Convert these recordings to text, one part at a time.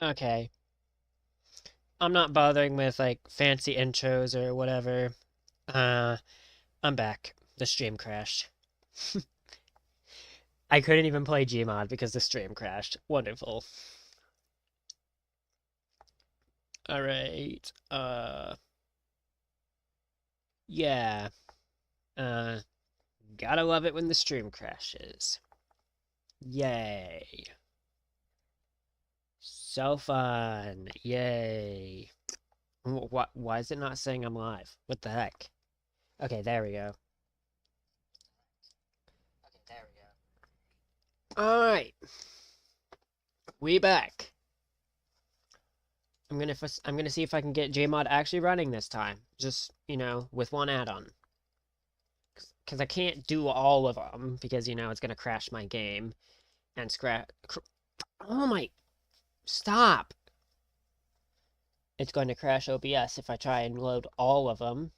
Okay. I'm not bothering with like fancy intros or whatever. Uh, I'm back. The stream crashed. I couldn't even play Gmod because the stream crashed. Wonderful. All right. Yeah. Uh, gotta love it when the stream crashes. Yay. So fun. Yay. What? Why is it not saying I'm live? What the heck? Okay, there we go. All right. We back. I'm gonna see if I can get Jmod actually running this time. Just, with one add-on. Because I can't do all of them because, it's gonna crash my game and oh my, stop. It's going to crash OBS if I try and load all of them.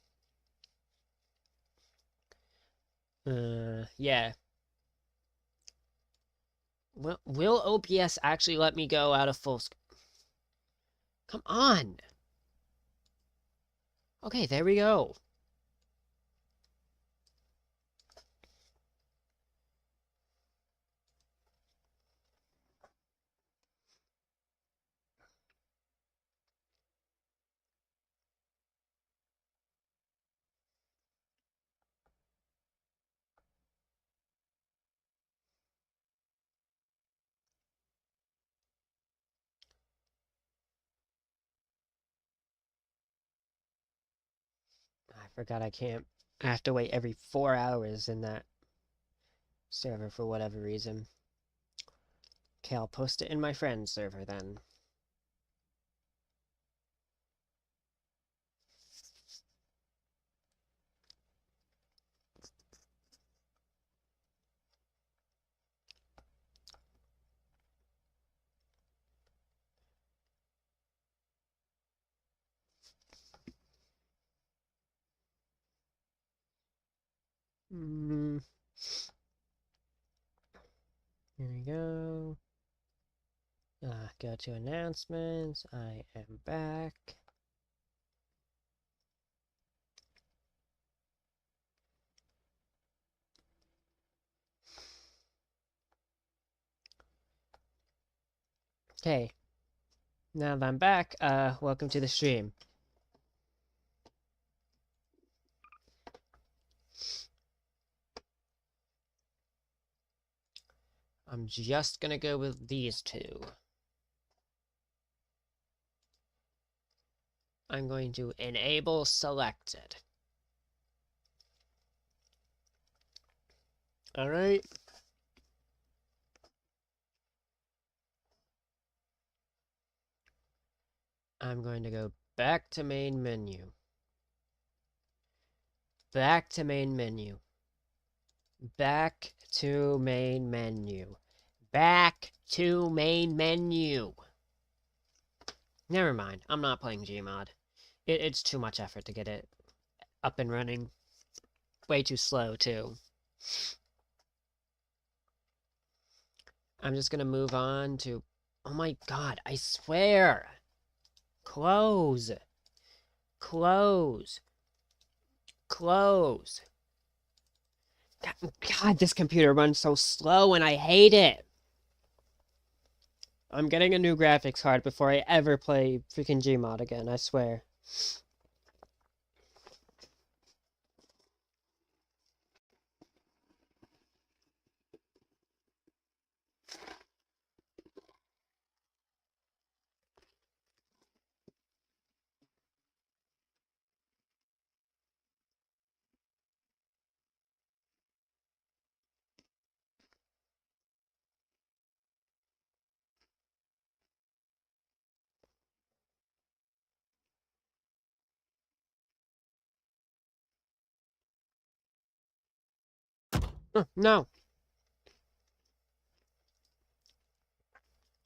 Yeah. Will OBS actually let me go out of full screen? Come on. Okay, there we go. I forgot I have to wait every 4 hours in that server for whatever reason. Okay, I'll post it in my friend's server then. Mm, here we go. Go to announcements. I am back. Okay. Now that I'm back, welcome to the stream. I'm just gonna go with these two. I'm going to enable selected. Alright. I'm going to go back to main menu. Back to main menu. Back to main menu. Back to main menu. Never mind. I'm not playing Gmod. It's too much effort to get it up and running. Way too slow, too. I'm just gonna move on to... Oh my god, I swear! Close! Close! Close! God, this computer runs so slow and I hate it! I'm getting a new graphics card before I ever play freaking Gmod again, I swear. No!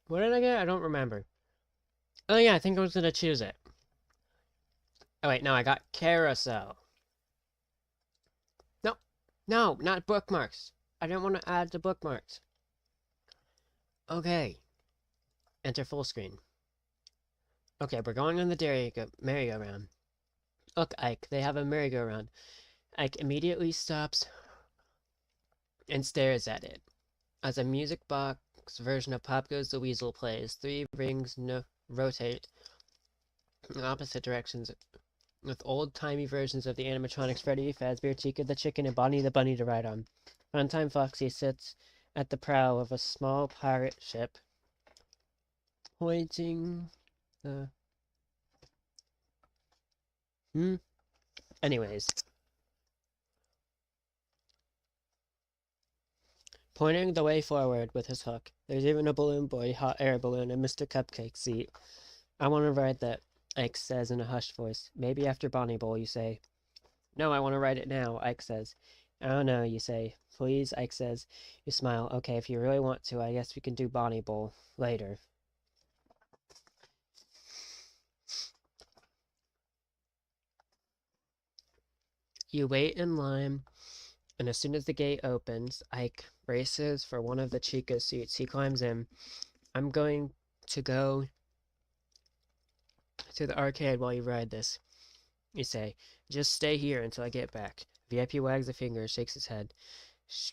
What did I get? I don't remember. Oh yeah, I think I was gonna choose it. Oh wait, no, I got carousel. No, no, not bookmarks. I didn't want to add the bookmarks. Okay. Enter full screen. Okay, we're going on the merry-go-round. Look, Ike, they have a merry-go-round. Ike immediately stops and stares at it. As a music box version of Pop Goes the Weasel plays, three rings rotate in opposite directions with old-timey versions of the animatronics Freddy, Fazbear, Chica the Chicken, and Bonnie the Bunny to ride on. Funtime Foxy sits at the prow of a small pirate ship, pointing the... Anyways, pointing the way forward with his hook. There's even a balloon boy, hot air balloon, and Mr. Cupcake seat. I want to ride that, Ike says in a hushed voice. Maybe after Bonnie Bowl, you say. No, I want to ride it now, Ike says. I don't know, you say. Please, Ike says. You smile. Okay, if you really want to, I guess we can do Bonnie Bowl later. You wait in line, and as soon as the gate opens, Ike races for one of the Chica seats. He climbs in. I'm going to go to the arcade while you ride this, you say. Just stay here until I get back. VIP wags a finger and shakes his head.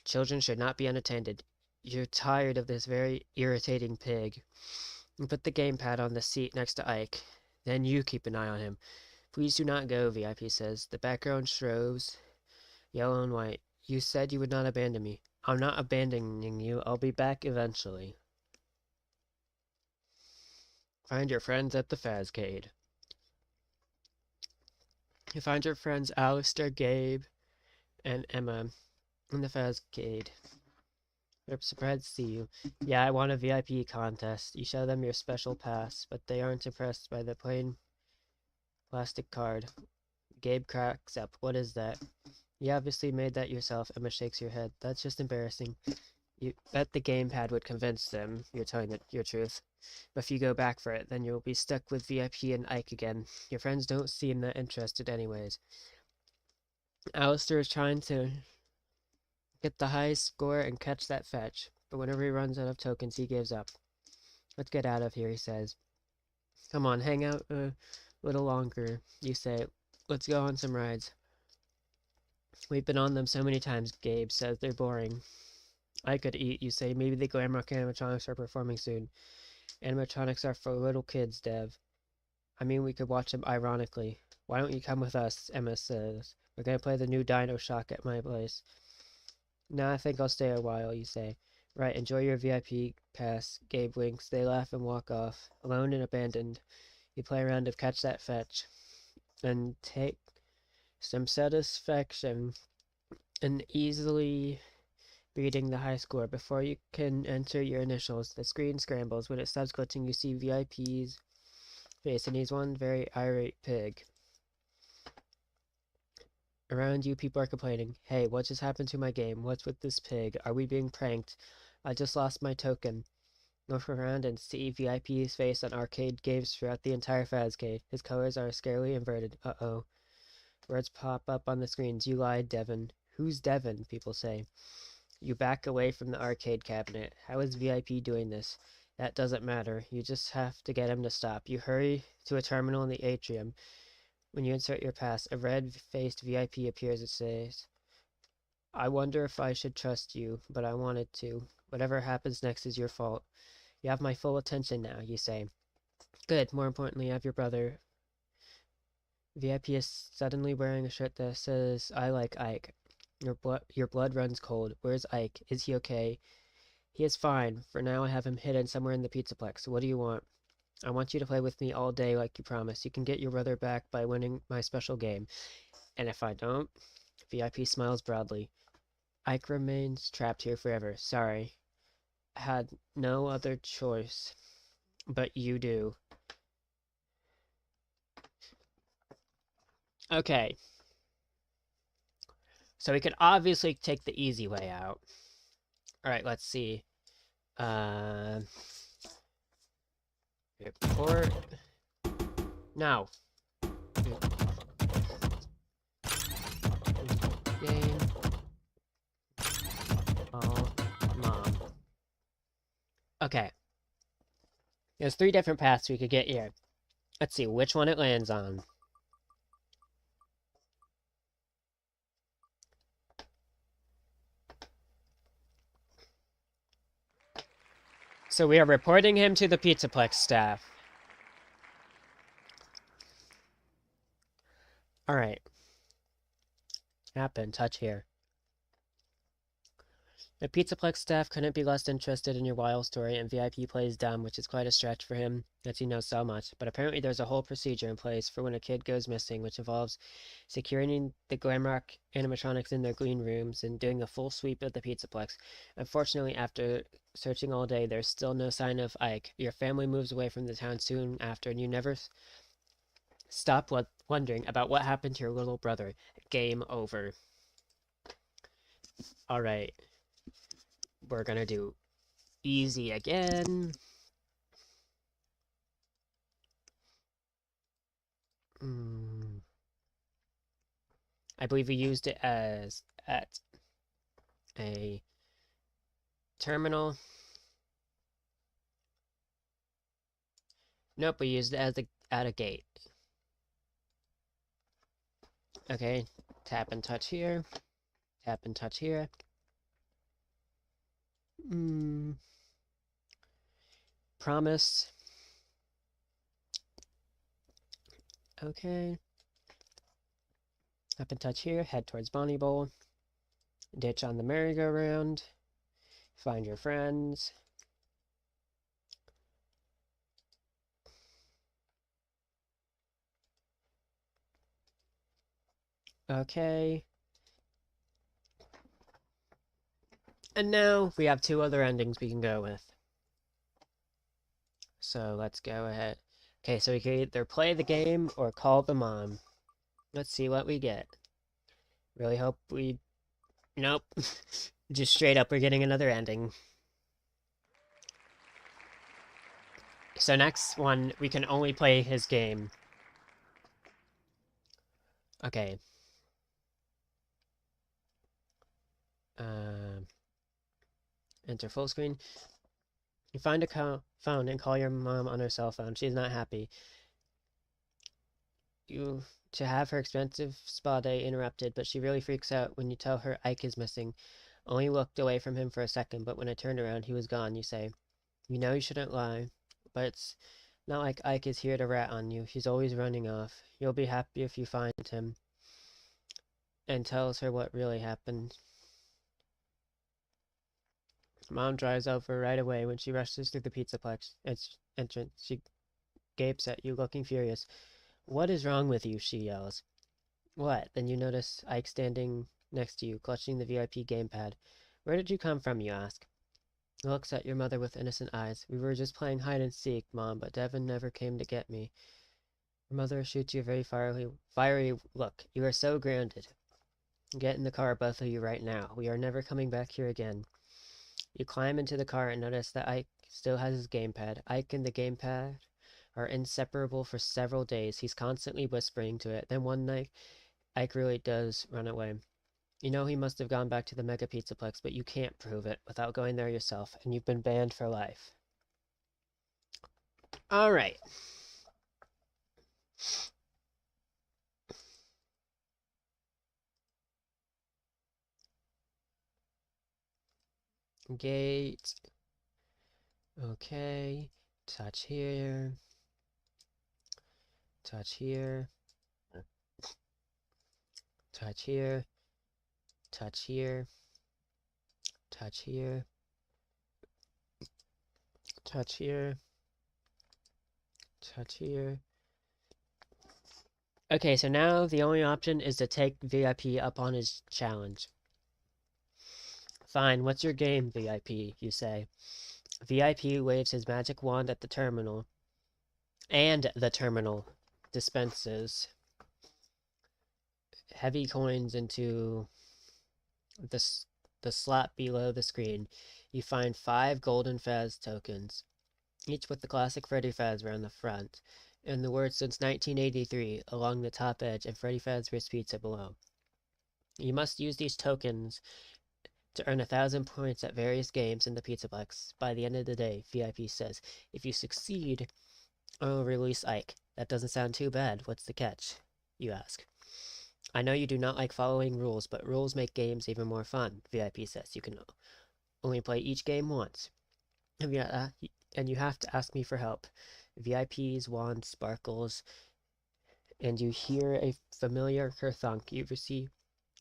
Children should not be unattended. You're tired of this very irritating pig. You put the gamepad on the seat next to Ike. Then you keep an eye on him. Please do not go, VIP says. The background shows yellow and white. You said you would not abandon me. I'm not abandoning you. I'll be back eventually. Find your friends at the Fazcade. You find your friends Alistair, Gabe, and Emma in the Fazcade. They're surprised to see you. Yeah, I won a VIP contest. You show them your special pass, but they aren't impressed by the plain plastic card. Gabe cracks up. What is that? You obviously made that yourself. Emma shakes her head. That's just embarrassing. You bet the gamepad would convince them you're telling your truth. But if you go back for it, then you'll be stuck with VIP and Ike again. Your friends don't seem that interested anyways. Alistair is trying to get the highest score and catch that fetch, but whenever he runs out of tokens, he gives up. Let's get out of here, he says. Come on, hang out a little longer, you say. Let's go on some rides. We've been on them so many times, Gabe says. They're boring. I could eat, you say. Maybe the Glamrock animatronics are performing soon. Animatronics are for little kids, Dev. I mean, we could watch them ironically. Why don't you come with us, Emma says. We're gonna play the new Dino Shock at my place. No, I think I'll stay a while, you say. Right, enjoy your VIP pass, Gabe winks. They laugh and walk off. Alone and abandoned. You play around to catch that fetch. And take some satisfaction in easily beating the high score. Before you can enter your initials, the screen scrambles. When it stops glitching, you see VIP's face, and he's one very irate pig. Around you, people are complaining. Hey, what just happened to my game? What's with this pig? Are we being pranked? I just lost my token. Look around and see VIP's face on arcade games throughout the entire Fazcade. His colors are scarily inverted. Uh-oh. Words pop up on the screens. You lied, Devin. Who's Devin? People say. You back away from the arcade cabinet. How is VIP doing this? That doesn't matter. You just have to get him to stop. You hurry to a terminal in the atrium. When you insert your pass, a red-faced VIP appears and says, I wonder if I should trust you, but I wanted to. Whatever happens next is your fault. You have my full attention now, you say. Good. More importantly, you have your brother. VIP is suddenly wearing a shirt that says, I like Ike. Your blood runs cold. Where's Ike? Is he okay? He is fine. For now, I have him hidden somewhere in the Pizzaplex. What do you want? I want you to play with me all day like you promised. You can get your brother back by winning my special game. And if I don't? VIP smiles broadly. Ike remains trapped here forever. Sorry. I had no other choice. But you do. Okay. So we could obviously take the easy way out. Alright, let's see. Report. No. Game. Oh, Mom. Okay. There's 3 different paths we could get here. Let's see which one it lands on. So we are reporting him to the Pizzaplex staff. Alright. Happen, touch here. The Pizzaplex staff couldn't be less interested in your wild story, and VIP plays dumb, which is quite a stretch for him, as he knows so much. But apparently there's a whole procedure in place for when a kid goes missing, which involves securing the Glamrock animatronics in their green rooms and doing a full sweep of the Pizzaplex. Unfortunately, after searching all day, there's still no sign of Ike. Your family moves away from the town soon after, and you never stop wondering about what happened to your little brother. Game over. Alright. We're gonna do easy again. I believe we used it as at a terminal. Nope, we used it as at a gate. Okay, tap and touch here. Tap and touch here. Promise. Okay. Tap and touch here. Head towards Bonnie Bowl. Ditch on the merry-go-round. Find your friends. Okay. And now we have two other endings we can go with. So let's go ahead. Okay, so we can either play the game or call the mom. Let's see what we get. Really hope we... Nope. Just straight up, we're getting another ending. So next one, we can only play his game. Okay. Enter full screen. You find a phone and call your mom on her cell phone. She's not happy. To have her expensive spa day interrupted, but she really freaks out when you tell her Ike is missing. Only looked away from him for a second, but when I turned around, he was gone. You say, you know you shouldn't lie, but it's not like Ike is here to rat on you. He's always running off. You'll be happy if you find him. And tells her what really happened. Mom drives over right away when she rushes through the Pizzaplex entrance. She gapes at you, looking furious. What is wrong with you? She yells. What? Then you notice Ike standing next to you, clutching the VIP gamepad. Where did you come from, you ask? He looks at your mother with innocent eyes. We were just playing hide and seek, Mom, but Devin never came to get me. Your mother shoots you a very fiery look. You are so grounded. Get in the car, both of you, right now. We are never coming back here again. You climb into the car and notice that Ike still has his gamepad. Ike and the gamepad are inseparable for several days. He's constantly whispering to it. Then one night, Ike really does run away. You know he must have gone back to the Mega Pizzaplex, but you can't prove it without going there yourself, and you've been banned for life. Alright. Gate. Okay. Touch here. Touch here. Touch here. Touch here. Touch here. Touch here. Touch here. Okay, so now the only option is to take VIP up on his challenge. Fine, what's your game, VIP, you say. VIP waves his magic wand at the terminal. And the terminal dispenses heavy coins into the slot below the screen. You find 5 golden Faz tokens, each with the classic Freddy Fazbear on the front, and the words since 1983 along the top edge, and Freddy Fazbear's Pizza below. You must use these tokens to earn 1,000 points at various games in the Pizzaplex. By the end of the day, VIP says, if you succeed, I will release Ike. That doesn't sound too bad. What's the catch? You ask. I know you do not like following rules, but rules make games even more fun, VIP says. You can only play each game once. And you have to ask me for help. VIPs, wands, sparkles, and you hear a familiar kerthunk. You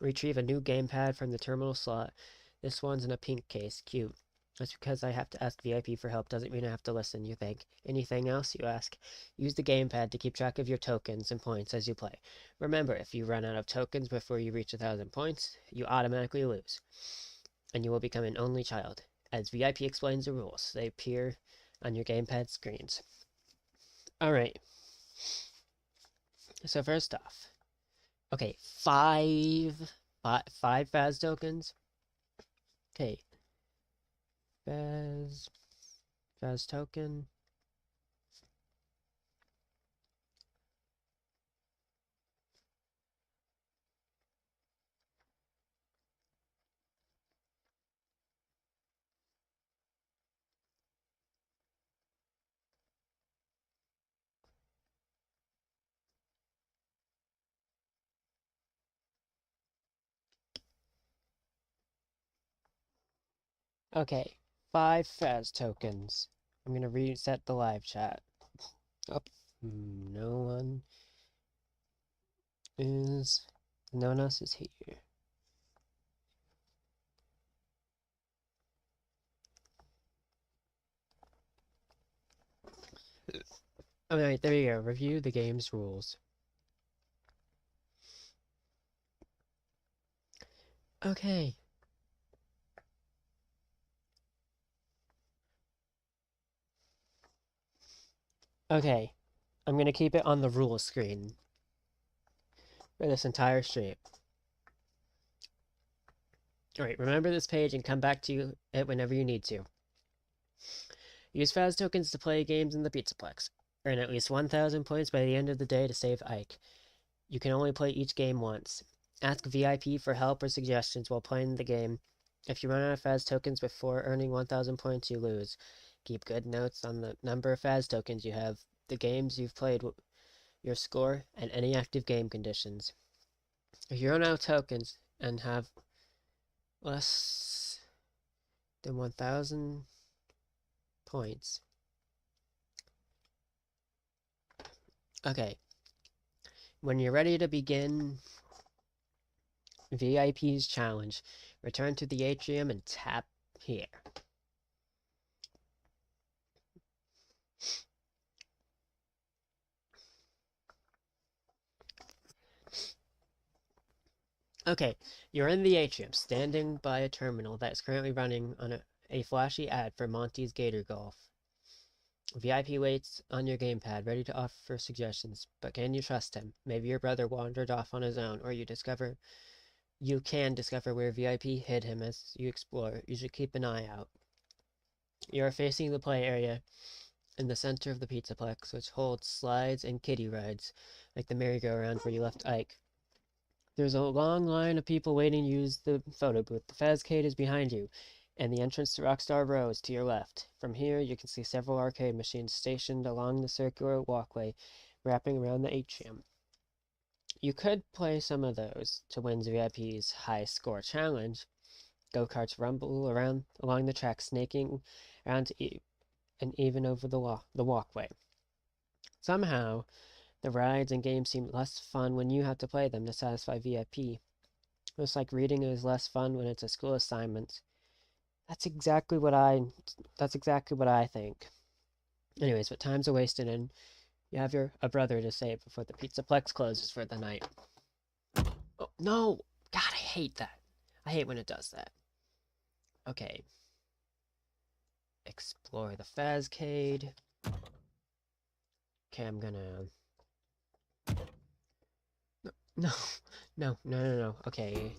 retrieve a new gamepad from the terminal slot. This one's in a pink case. Cute. That's because I have to ask VIP for help doesn't mean I have to listen, you think. Anything else, you ask? Use the gamepad to keep track of your tokens and points as you play. Remember, if you run out of tokens before you reach 1,000 points, you automatically lose. And you will become an only child. As VIP explains the rules, they appear on your gamepad screens. Alright. So first off, okay, five Faz tokens. Okay, Faz token. Okay, 5 Faz tokens. I'm gonna reset the live chat. Oh, no one is. No one else is here. Alright, there you go. Review the game's rules. Okay. Okay. I'm gonna keep it on the rules screen for this entire stream. Alright, remember this page and come back to it whenever you need to. Use Faz tokens to play games in the Pizzaplex. Earn at least 1,000 points by the end of the day to save Ike. You can only play each game once. Ask VIP for help or suggestions while playing the game. If you run out of Faz tokens before earning 1,000 points, you lose. Keep good notes on the number of Faz tokens you have, the games you've played, your score, and any active game conditions. If you run out of tokens and have less than 1,000 points. Okay. When you're ready to begin VIP's challenge, return to the atrium and tap here. Okay, you're in the atrium, standing by a terminal that is currently running on a flashy ad for Monty's Gator Golf. VIP waits on your gamepad, ready to offer suggestions, but can you trust him? Maybe your brother wandered off on his own, or you can discover where VIP hid him as you explore. You should keep an eye out. You are facing the play area in the center of the Pizzaplex, which holds slides and kiddie rides, like the merry-go-round where you left Ike. There's a long line of people waiting to use the photo booth. The Fazcade is behind you, and the entrance to Rockstar Row is to your left. From here, you can see several arcade machines stationed along the circular walkway wrapping around the atrium. You could play some of those to win VIP's high score challenge. Go-karts rumble around along the track, snaking around and even over the walkway. Somehow, the rides and games seem less fun when you have to play them to satisfy VIP. It's like reading is less fun when it's a school assignment. That's exactly what I think. Anyways, but time's a wasting and you have a brother to save before the Pizzaplex closes for the night. Oh, no! God, I hate that. I hate when it does that. Okay. Explore the Fazcade. Okay, I'm gonna... No. Okay.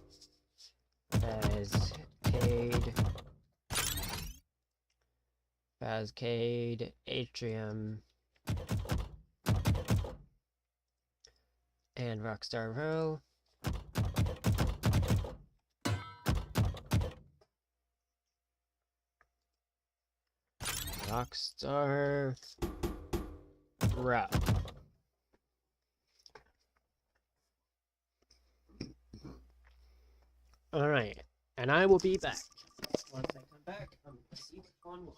Fazcade, Atrium, and Rockstar Row. Rockstar Row. Alright, and I will be back. Once I come back, I'm gonna see what's going on.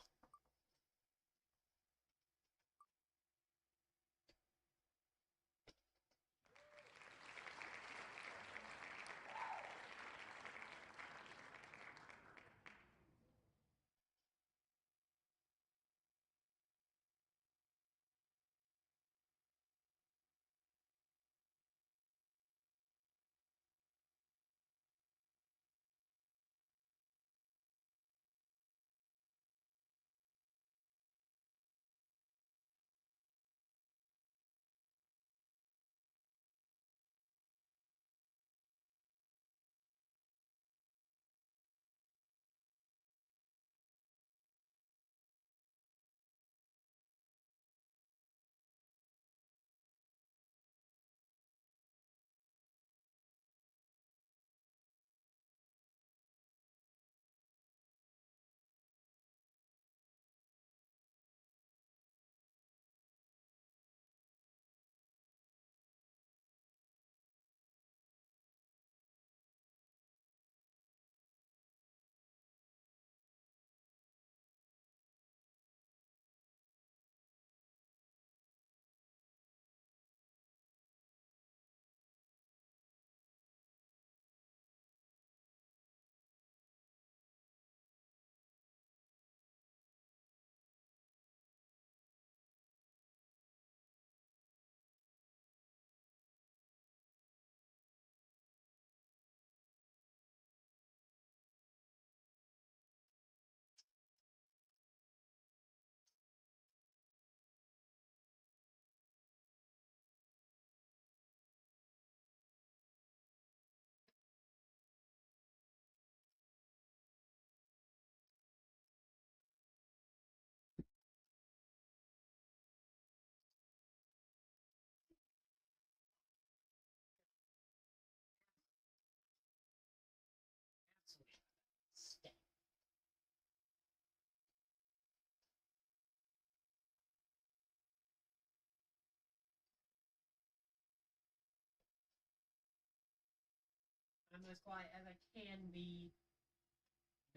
I'm as quiet as I can be.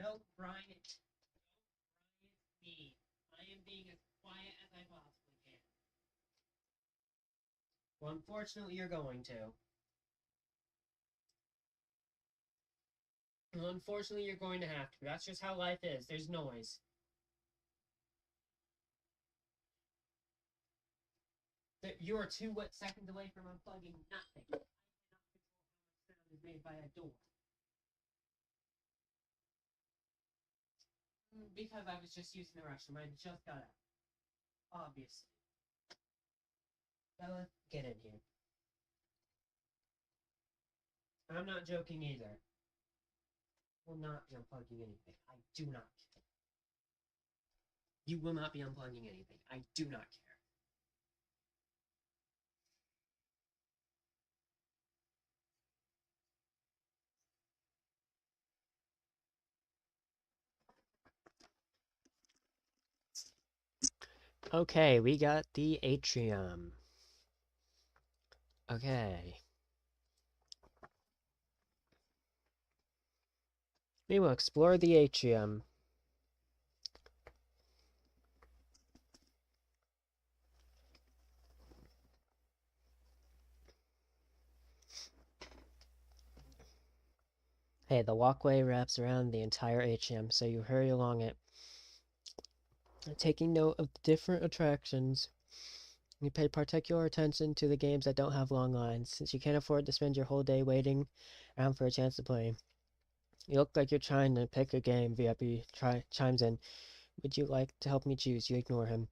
Don't Brian. Me. I am being as quiet as I possibly can. Well, unfortunately, you're going to. Well, unfortunately, you're going to have to. That's just how life is. There's noise. You are 2 seconds away from unplugging nothing. I cannot control how much sound is made by a door. Because I was just using the restroom. I just got out. Obviously. Bella, get in here. I'm not joking either. Will not be unplugging anything. I do not care. You will not be unplugging anything. I do not care. Okay, we got the atrium. Okay. We will explore the atrium. Hey, the walkway wraps around the entire atrium, so you hurry along it, taking note of the different attractions. You pay particular attention to the games that don't have long lines, since you can't afford to spend your whole day waiting around for a chance to play. You look like you're trying to pick a game. VIP chimes in. Would you like to help me choose? You ignore him.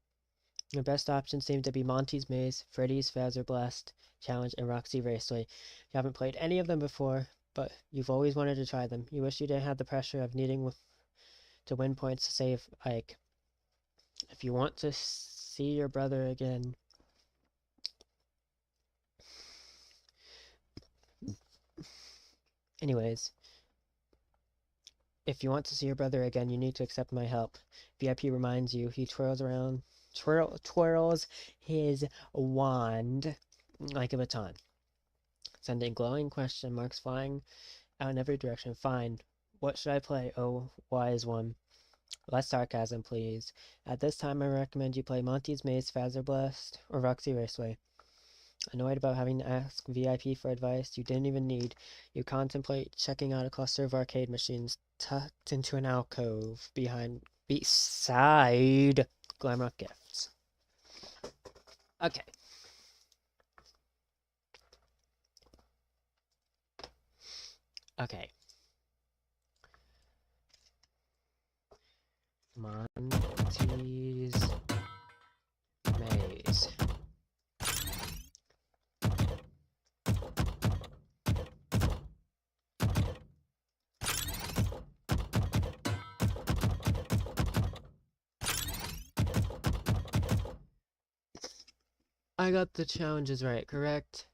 Your best options seem to be Monty's Maze, Freddy's Fazzer Blast Challenge, and Roxy Raceway. You haven't played any of them before, but you've always wanted to try them. You wish you didn't have the pressure of needing to win points to save Ike. If you want to see your brother again... Anyways, if you want to see your brother again, you need to accept my help. VIP reminds you. He twirls his wand like a baton, sending glowing question marks flying out in every direction. Fine. What should I play? Oh, wise one. Less sarcasm, please. At this time, I recommend you play Monty's Maze, Fazer Blast, or Roxy Raceway. Annoyed about having to ask VIP for advice you didn't even need, you contemplate checking out a cluster of arcade machines tucked into an alcove beside Glamrock Gifts. Okay. Okay. Monty's Maze. I got the challenges right, correct?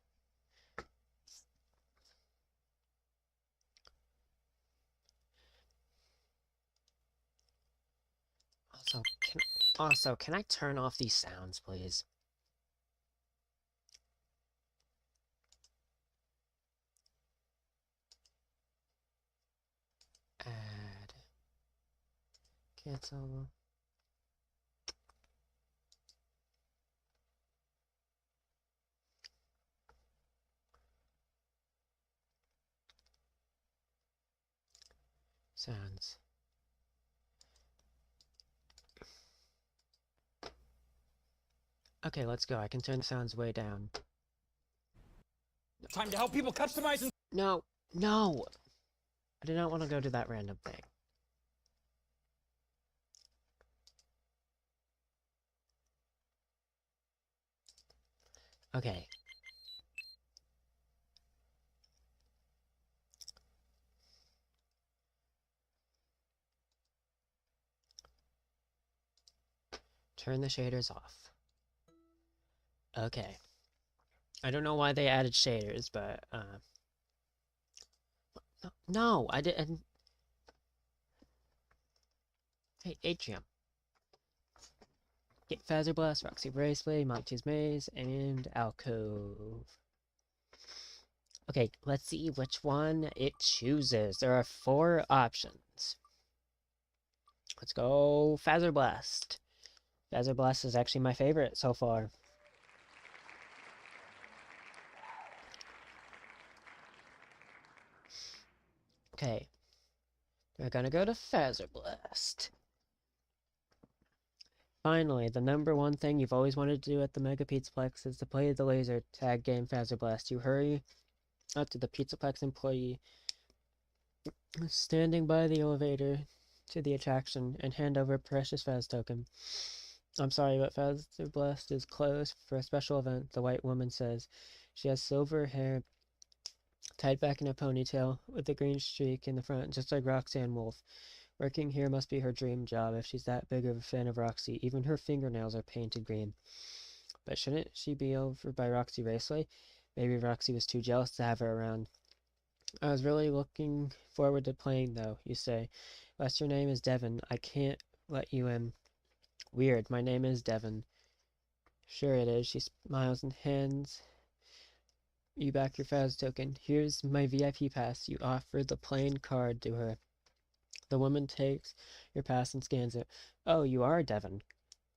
Also, can I turn off these sounds, please? Add. Cancel. Sounds. Okay, let's go. I can turn the sounds way down. Time to help people customize and... No, no! I did not want to go to that random thing. Okay. Turn the shaders off. Okay. I don't know why they added shaders, but, No, I didn't... Hey, Atrium. Get Fazer Blast, Roxy Raceway, Monty's Maze, and Alcove. Okay, let's see which one it chooses. There are 4 options. Let's go Fazer Blast. Fazer Blast is actually my favorite so far. Okay. We're gonna go to Fazer Blast. Finally, the #1 thing you've always wanted to do at the Mega Pizzaplex is to play the laser tag game Fazer Blast. You hurry up to the Pizzaplex employee standing by the elevator to the attraction and hand over a precious Faz token. I'm sorry, but Fazer Blast is closed for a special event, the white woman says. She has silver hair tied back in a ponytail with a green streak in the front, just like Roxanne Wolf. Working here must be her dream job if she's that big of a fan of Roxy. Even her fingernails are painted green. But shouldn't she be over by Roxy Raceway? Maybe Roxy was too jealous to have her around. I was really looking forward to playing, though, you say. Unless your name is Devin, I can't let you in. Weird, my name is Devin. Sure it is, she smiles and hands you back your Faz token. Here's my VIP pass. You offer the plain card to her. The woman takes your pass and scans it. Oh, you are Devin.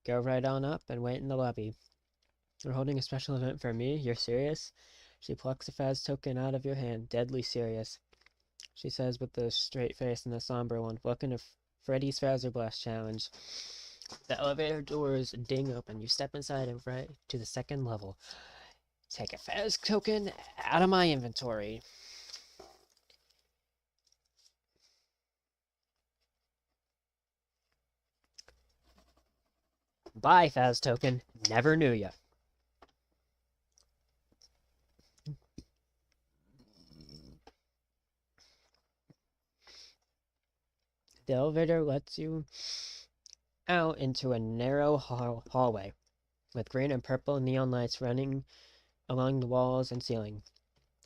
Go right on up and wait in the lobby. You're holding a special event for me? You're serious? She plucks a Faz token out of your hand, deadly serious. She says with a straight face and a somber one. Welcome to Freddy's Fazer Blast Challenge. The elevator doors ding open. You step inside and right to the 2nd level. Take a Faz token out of my inventory. Bye, Faz token. Never knew ya. The elevator lets you out into a narrow hallway with green and purple neon lights running along the walls and ceiling.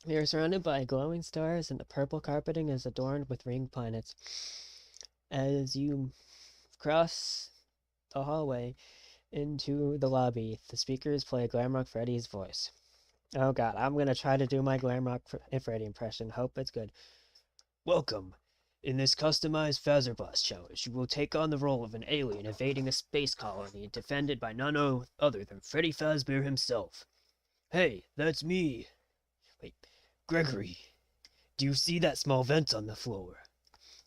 You're surrounded by glowing stars, and the purple carpeting is adorned with ringed planets. As you cross the hallway into the lobby, the speakers play Glamrock Freddy's voice. Oh god, I'm gonna try to do my Glamrock Freddy impression. Hope it's good. Welcome. In this customized Fazerblast challenge, you will take on the role of an alien evading a space colony defended by none other than Freddy Fazbear himself. Hey, that's me. Wait, Gregory, do you see that small vent on the floor?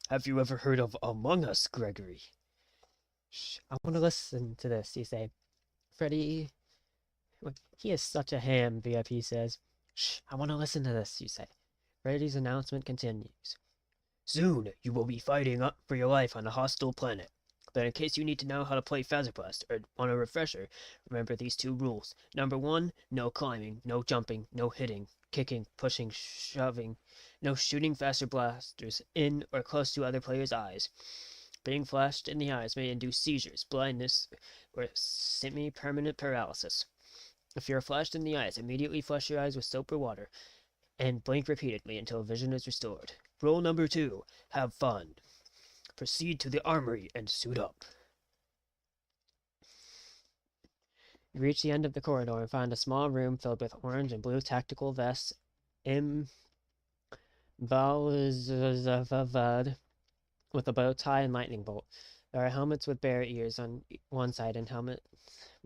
Have you ever heard of Among Us, Gregory? Shh, I want to listen to this, you say. Freddy... He is such a ham, VIP says. Shh, I want to listen to this, you say. Freddy's announcement continues. Soon, you will be fighting up for your life on a hostile planet. But in case you need to know how to play Fazerblast or want a refresher, remember these 2 rules. Number 1, no climbing, no jumping, no hitting, kicking, pushing, shoving, no shooting faster blasters in or close to other players' eyes. Being flashed in the eyes may induce seizures, blindness, or semi-permanent paralysis. If you are flashed in the eyes, immediately flush your eyes with soap or water, and blink repeatedly until vision is restored. Rule number 2, have fun. Proceed to the armory and suit up. You reach the end of the corridor and find a small room filled with orange and blue tactical vests, emballizavad with a bow tie and lightning bolt. There are helmets with bear ears on one side and helmets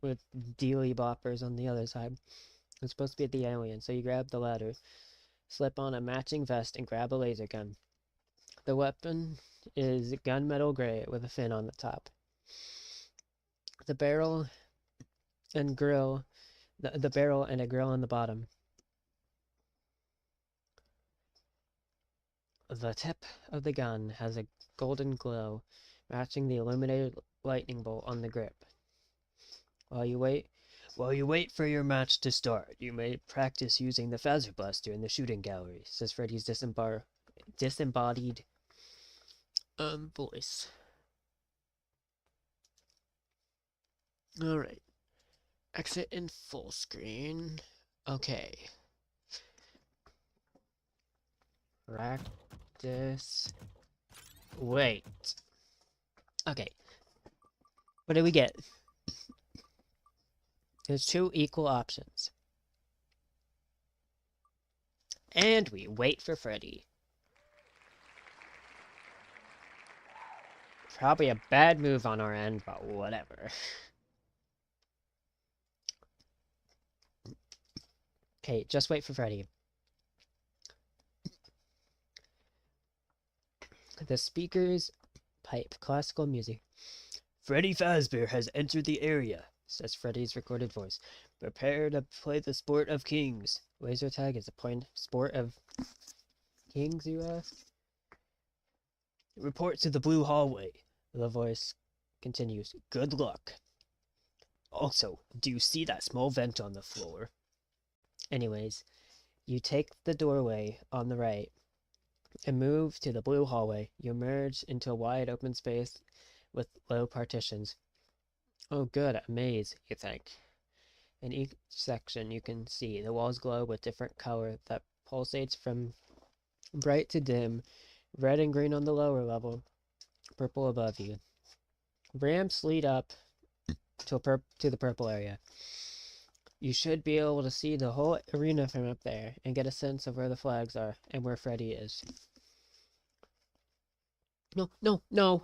with dealy boppers on the other side. It's supposed to be the alien, so you grab the latter, slip on a matching vest, and grab a laser gun. The weapon is gunmetal gray with a fin on the top. The barrel and grill, the barrel and a grill on the bottom. The tip of the gun has a golden glow, matching the illuminated lightning bolt on the grip. While you wait for your match to start, you may practice using the Phaser Blaster in the shooting gallery, says Freddy's disembodied voice. Alright. Exit in full screen. Okay. Practice. Wait. Okay. What do we get? There's 2 equal options. And we wait for Freddy. Probably a bad move on our end, but whatever. Okay, just wait for Freddy. The speakers pipe classical music. Freddy Fazbear has entered the area, says Freddy's recorded voice. Prepare to play the sport of kings. Laser tag is a sport of kings, you ask? Report to the blue hallway. The voice continues. Good luck. Also, do you see that small vent on the floor? Anyways, you take the doorway on the right and move to the blue hallway. You emerge into a wide open space with low partitions. Oh good, a maze, you think. In each section you can see the walls glow with different color that pulsates from bright to dim, red and green on the lower level, purple above you. Ramps lead up to the purple area. You should be able to see the whole arena from up there and get a sense of where the flags are and where Freddy is. No, no, no!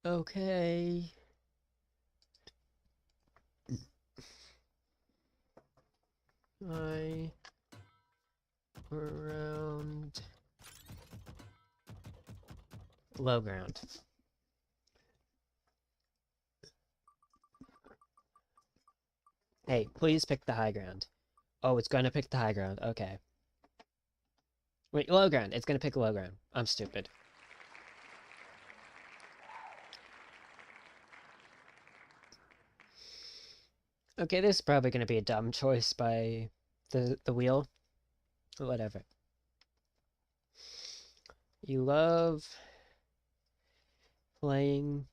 Okay. Around low ground. Hey, please pick the high ground. Oh, it's gonna pick the high ground. Okay. Wait, low ground. It's gonna pick low ground. I'm stupid. Okay, this is probably gonna be a dumb choice by the wheel. Whatever. You love playing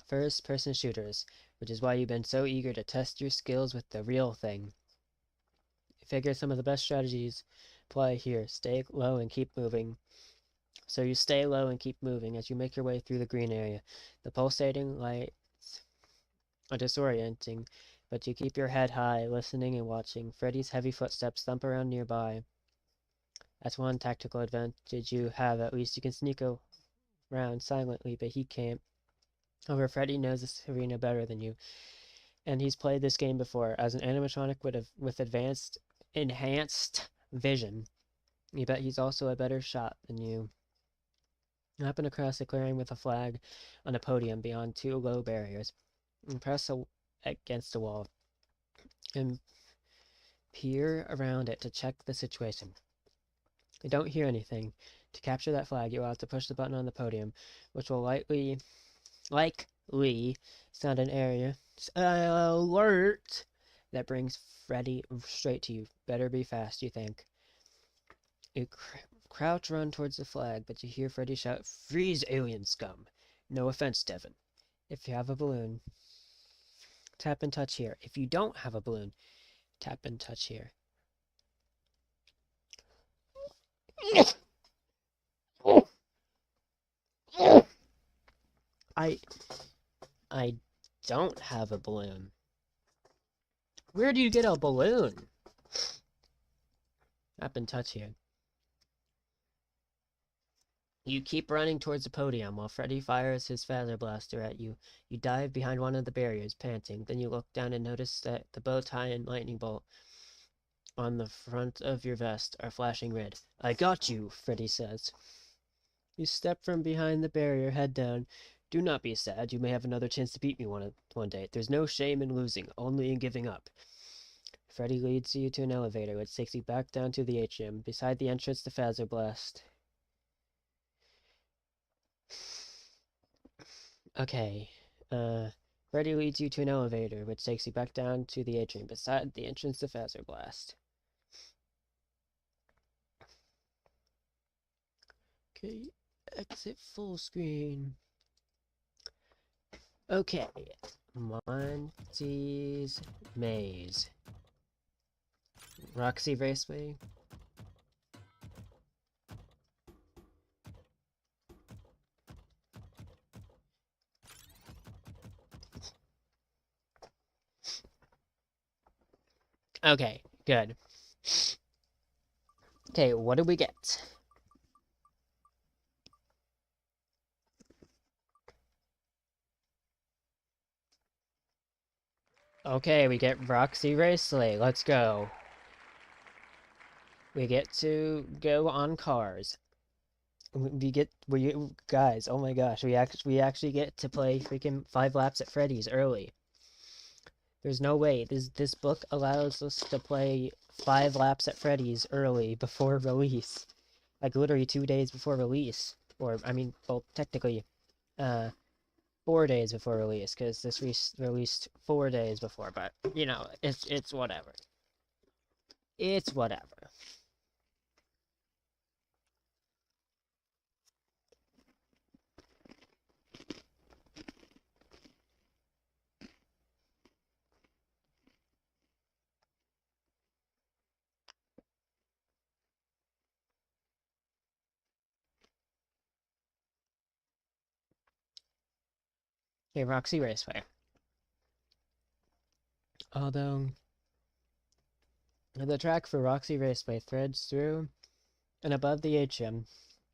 first-person shooters, which is why you've been so eager to test your skills with the real thing. Figure some of the best strategies apply here. Stay low and keep moving. So you stay low and keep moving as you make your way through the green area. The pulsating lights are disorienting, but you keep your head high, listening and watching Freddy's heavy footsteps thump around nearby. That's one tactical advantage you have. At least you can sneak around silently, but he can't. However, Freddy knows this arena better than you, and he's played this game before. As an animatronic with enhanced vision, you bet he's also a better shot than you. You happen across a clearing with a flag on a podium beyond two low barriers. You press against a wall and peer around it to check the situation. You don't hear anything. To capture that flag, you'll have to push the button on the podium, which will likely sound an area alert that brings Freddy straight to you. Better be fast, you think. You crouch run towards the flag, but you hear Freddy shout, "Freeze, alien scum!" No offense, Devin. If you have a balloon, tap and touch here. If you don't have a balloon, tap and touch here. I don't have a balloon. Where do you get a balloon? Tap and touch here. You keep running towards the podium while Freddy fires his phaser blaster at you. You dive behind one of the barriers, panting. Then you look down and notice that the bow tie and lightning bolt on the front of your vest are flashing red. "I got you," Freddy says. You step from behind the barrier, head down. "Do not be sad. You may have another chance to beat me one day. There's no shame in losing, only in giving up." Freddy leads you to an elevator, which takes you back down to the atrium. Beside the entrance, the phaser blast. Okay, Freddy leads you to an elevator, which takes you back down to the atrium. Beside the entrance, the phaser blast. Okay, exit full screen. Okay, Monty's Maze. Roxy Raceway. Okay, good. Okay, what do we get? Okay, we get Roxy Raceway. Let's go. We get to go on cars. Guys, oh my gosh, we actually get to play freaking 5 laps at Freddy's early. There's no way. This book allows us to play 5 laps at Freddy's early before release. Like literally 2 days before release. Or I mean, well, technically 4 days before release, because this released 4 days before, but you know, it's whatever. It's whatever. Okay, Roxy Raceway. Although the track for Roxy Raceway threads through and above the atrium,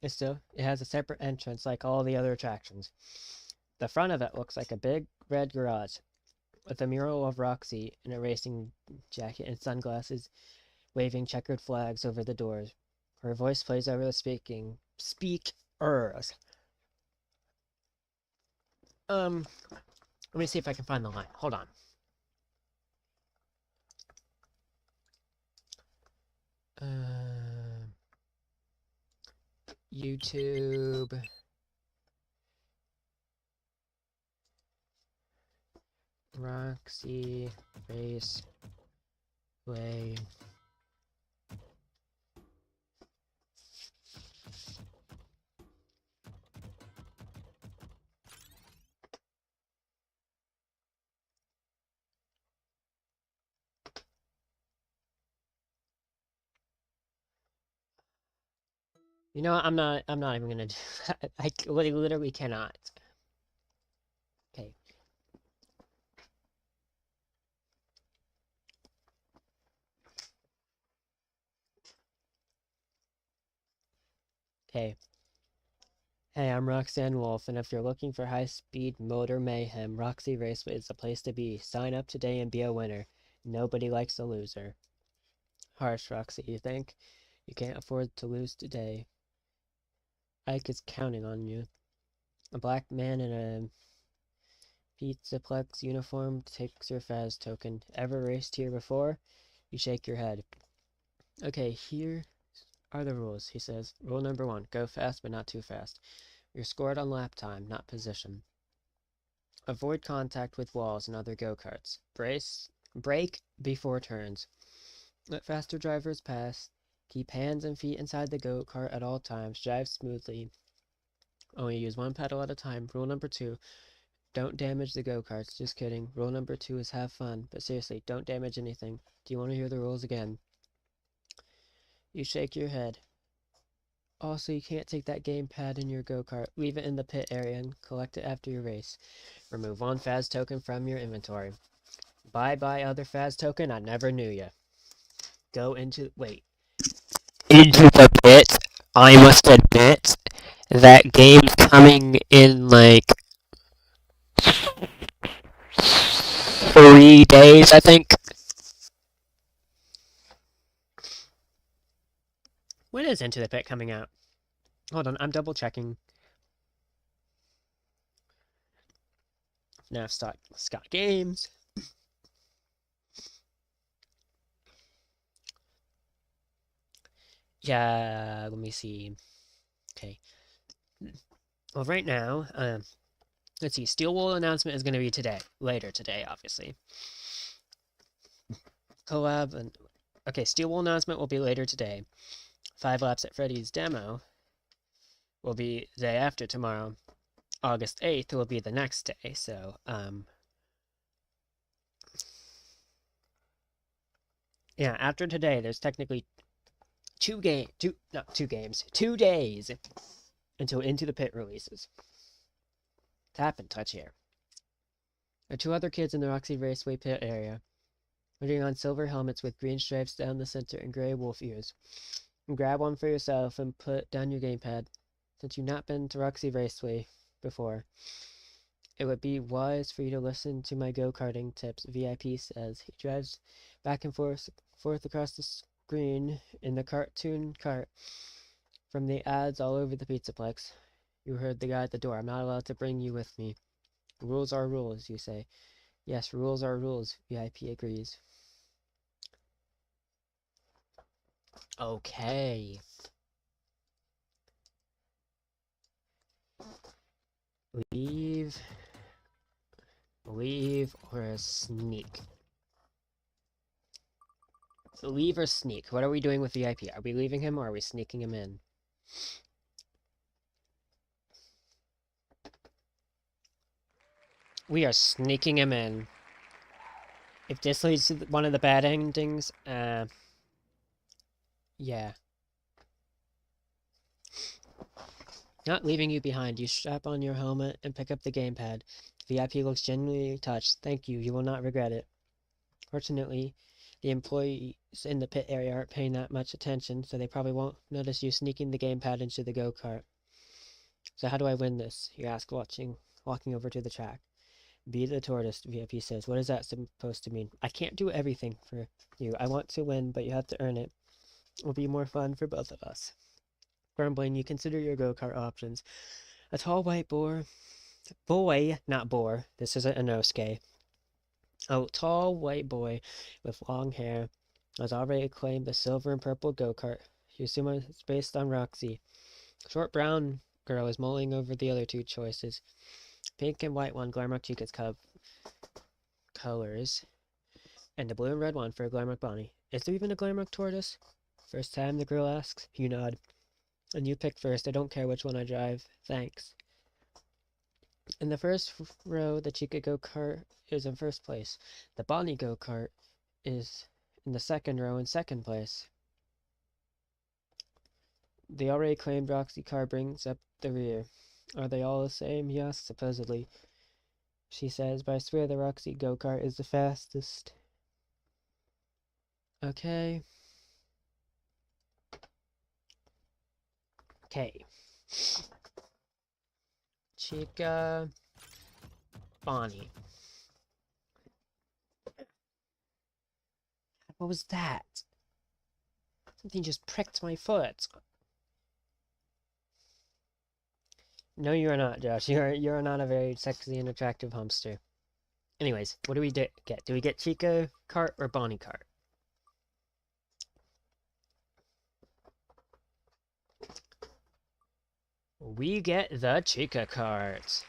it has a separate entrance like all the other attractions. The front of it looks like a big red garage with a mural of Roxy in a racing jacket and sunglasses, waving checkered flags over the doors. Her voice plays over the speakers. Let me see if I can find the line. Hold on. YouTube. Roxy Raceway. You know what? I'm not even gonna do that. I literally cannot. Okay. Hey. Hey, I'm Roxanne Wolf, and if you're looking for high-speed motor mayhem, Roxy Raceway is the place to be. Sign up today and be a winner. Nobody likes a loser. Harsh, Roxy, you think? You can't afford to lose today. Ike is counting on you. A black man in a Pizzaplex uniform takes your Faz token. Ever raced here before? You shake your head. Okay, here are the rules, he says. Rule number 1, go fast but not too fast. You're scored on lap time, not position. Avoid contact with walls and other go-karts. Brake before turns. Let faster drivers pass. Keep hands and feet inside the go-kart at all times. Drive smoothly. Only use one pedal at a time. Rule number 2, don't damage the go-karts. Just kidding. Rule number 2 is have fun. But seriously, don't damage anything. Do you want to hear the rules again? You shake your head. Also, you can't take that gamepad in your go-kart. Leave it in the pit area and collect it after your race. Remove one Faz token from your inventory. Bye-bye, other Faz token. I never knew ya. Go into... Wait. Into the pit. I must admit, that game's coming in, like, 3 days, I think. When is Into the Pit coming out? Hold on, I'm double checking. Now Scott Games. Yeah, let me see. Okay. Well, right now, let's see. Steel Wool announcement is going to be today. Later today, obviously. Collab and... Okay, Steel Wool announcement will be later today. 5 Laps at Freddy's demo will be the day after tomorrow. August 8th will be the next day, so, yeah, after today, there's technically 2 days until Into the Pit releases. Tap and touch here. There are 2 other kids in the Roxy Raceway pit area, putting on silver helmets with green stripes down the center and gray wolf ears. Grab one for yourself and put down your gamepad. Since you've not been to Roxy Raceway before, it would be wise for you to listen to my go-karting tips, VIP says. He drives back and forth across the screen in the cartoon cart from the ads all over the Pizzaplex. You heard the guy at the door. I'm not allowed to bring you with me. Rules are rules, you say. Yes, rules are rules, VIP agrees. Okay. Leave or sneak? Leave or sneak? What are we doing with VIP? Are we leaving him or are we sneaking him in? We are sneaking him in. If this leads to one of the bad endings, yeah. Not leaving you behind. You strap on your helmet and pick up the gamepad. VIP looks genuinely touched. Thank you. You will not regret it. Fortunately, the employees in the pit area aren't paying that much attention, so they probably won't notice you sneaking the gamepad into the go-kart. So how do I win this? You ask, walking over to the track. Be the tortoise, VIP says. What is that supposed to mean? I can't do everything for you. I want to win, but you have to earn it. It will be more fun for both of us. Grumbling, you consider your go-kart options. A tall white boy, not boar. This isn't Inosuke. A tall white boy with long hair has already claimed the silver and purple go-kart. You assume it's based on Roxy. Short brown girl is mulling over the other 2 choices. Pink and white one, Glamrock Chica's colors. And the blue and red one for Glamrock Bonnie. Is there even a Glamrock Tortoise? First time, the girl asks. You nod. And you pick first. I don't care which one I drive. Thanks. In the first row, the Chica go-kart is in first place. The Bonnie go-kart is in the second row in second place. The already claimed Roxy car brings up the rear. Are they all the same? Yes, supposedly. She says, but I swear the Roxy go-kart is the fastest. Okay. Okay. Chica, Bonnie. What was that? Something just pricked my foot. No, you are not, Josh. You're not a very sexy and attractive hamster. Anyways, what do we get? Do we get Chica cart or Bonnie cart? We get the Chica cart.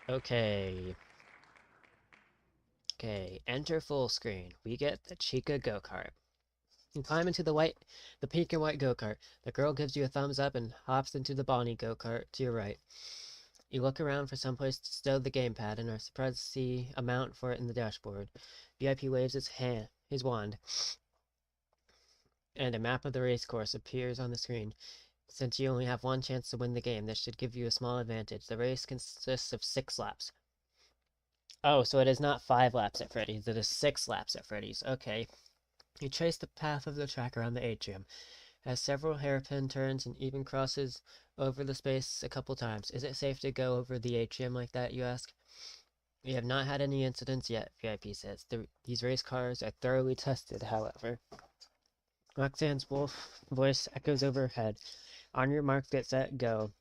Okay. Okay, enter full screen. We get the Chica go-kart. You climb into the pink and white go-kart. The girl gives you a thumbs up and hops into the Bonnie go-kart to your right. You look around for someplace to stow the gamepad and are surprised to see a mount for it in the dashboard. VIP waves his wand, and a map of the race course appears on the screen. Since you only have one chance to win the game, this should give you a small advantage. The race consists of 6 laps. Oh, so it is not 5 laps at Freddy's, it is 6 laps at Freddy's. Okay. You trace the path of the track around the atrium. It has several hairpin turns and even crosses over the space a couple times. Is it safe to go over the atrium like that, you ask? We have not had any incidents yet, VIP says. These race cars are thoroughly tested, however. Roxanne's wolf voice echoes overhead. On your mark, get set, go.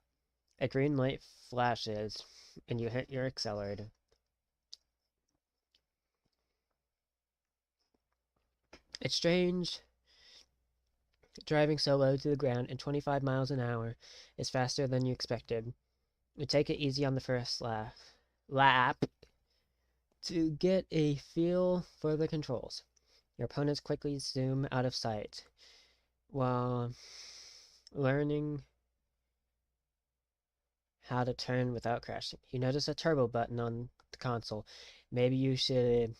A green light flashes, and you hit your accelerator. It's strange. Driving so low to the ground and 25 miles an hour is faster than you expected. You take it easy on the first lap to get a feel for the controls. Your opponents quickly zoom out of sight while learning how to turn without crashing. You notice a turbo button on the console. Maybe you should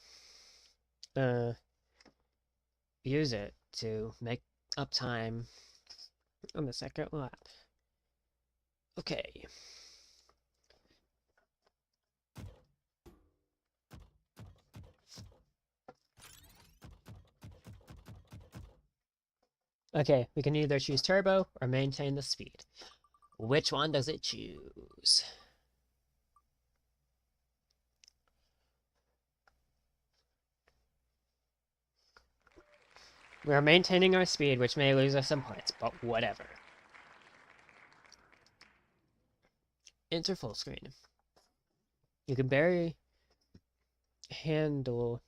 use it to make up time on the second lap. Okay. Okay, we can either choose turbo or maintain the speed. Which one does it choose? We are maintaining our speed, which may lose us some points, but whatever. Enter full screen. You can barely handle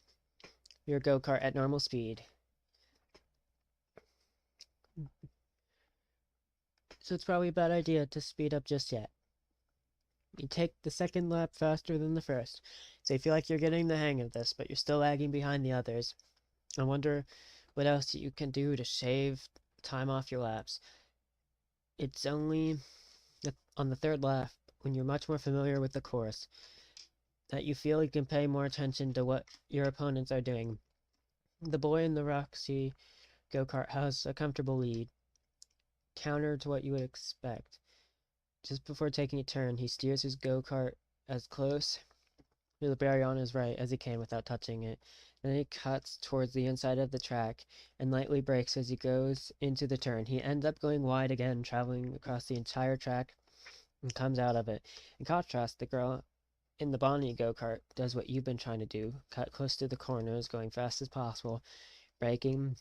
your go-kart at normal speed. So it's probably a bad idea to speed up just yet. You take the second lap faster than the first, so you feel like you're getting the hang of this, but you're still lagging behind the others. I wonder what else you can do to shave time off your laps. It's only on the third lap, when you're much more familiar with the course, that you feel you can pay more attention to what your opponents are doing. The boy in the Roxy go-kart has a comfortable lead, counter to what you would expect. Just before taking a turn, he steers his go-kart as close to the barrier on his right as he can without touching it. Then he cuts towards the inside of the track and lightly brakes as he goes into the turn. He ends up going wide again, traveling across the entire track, and comes out of it. In contrast, the girl in the Bonnie go-kart does what you've been trying to do, cut close to the corners, going fast as possible, braking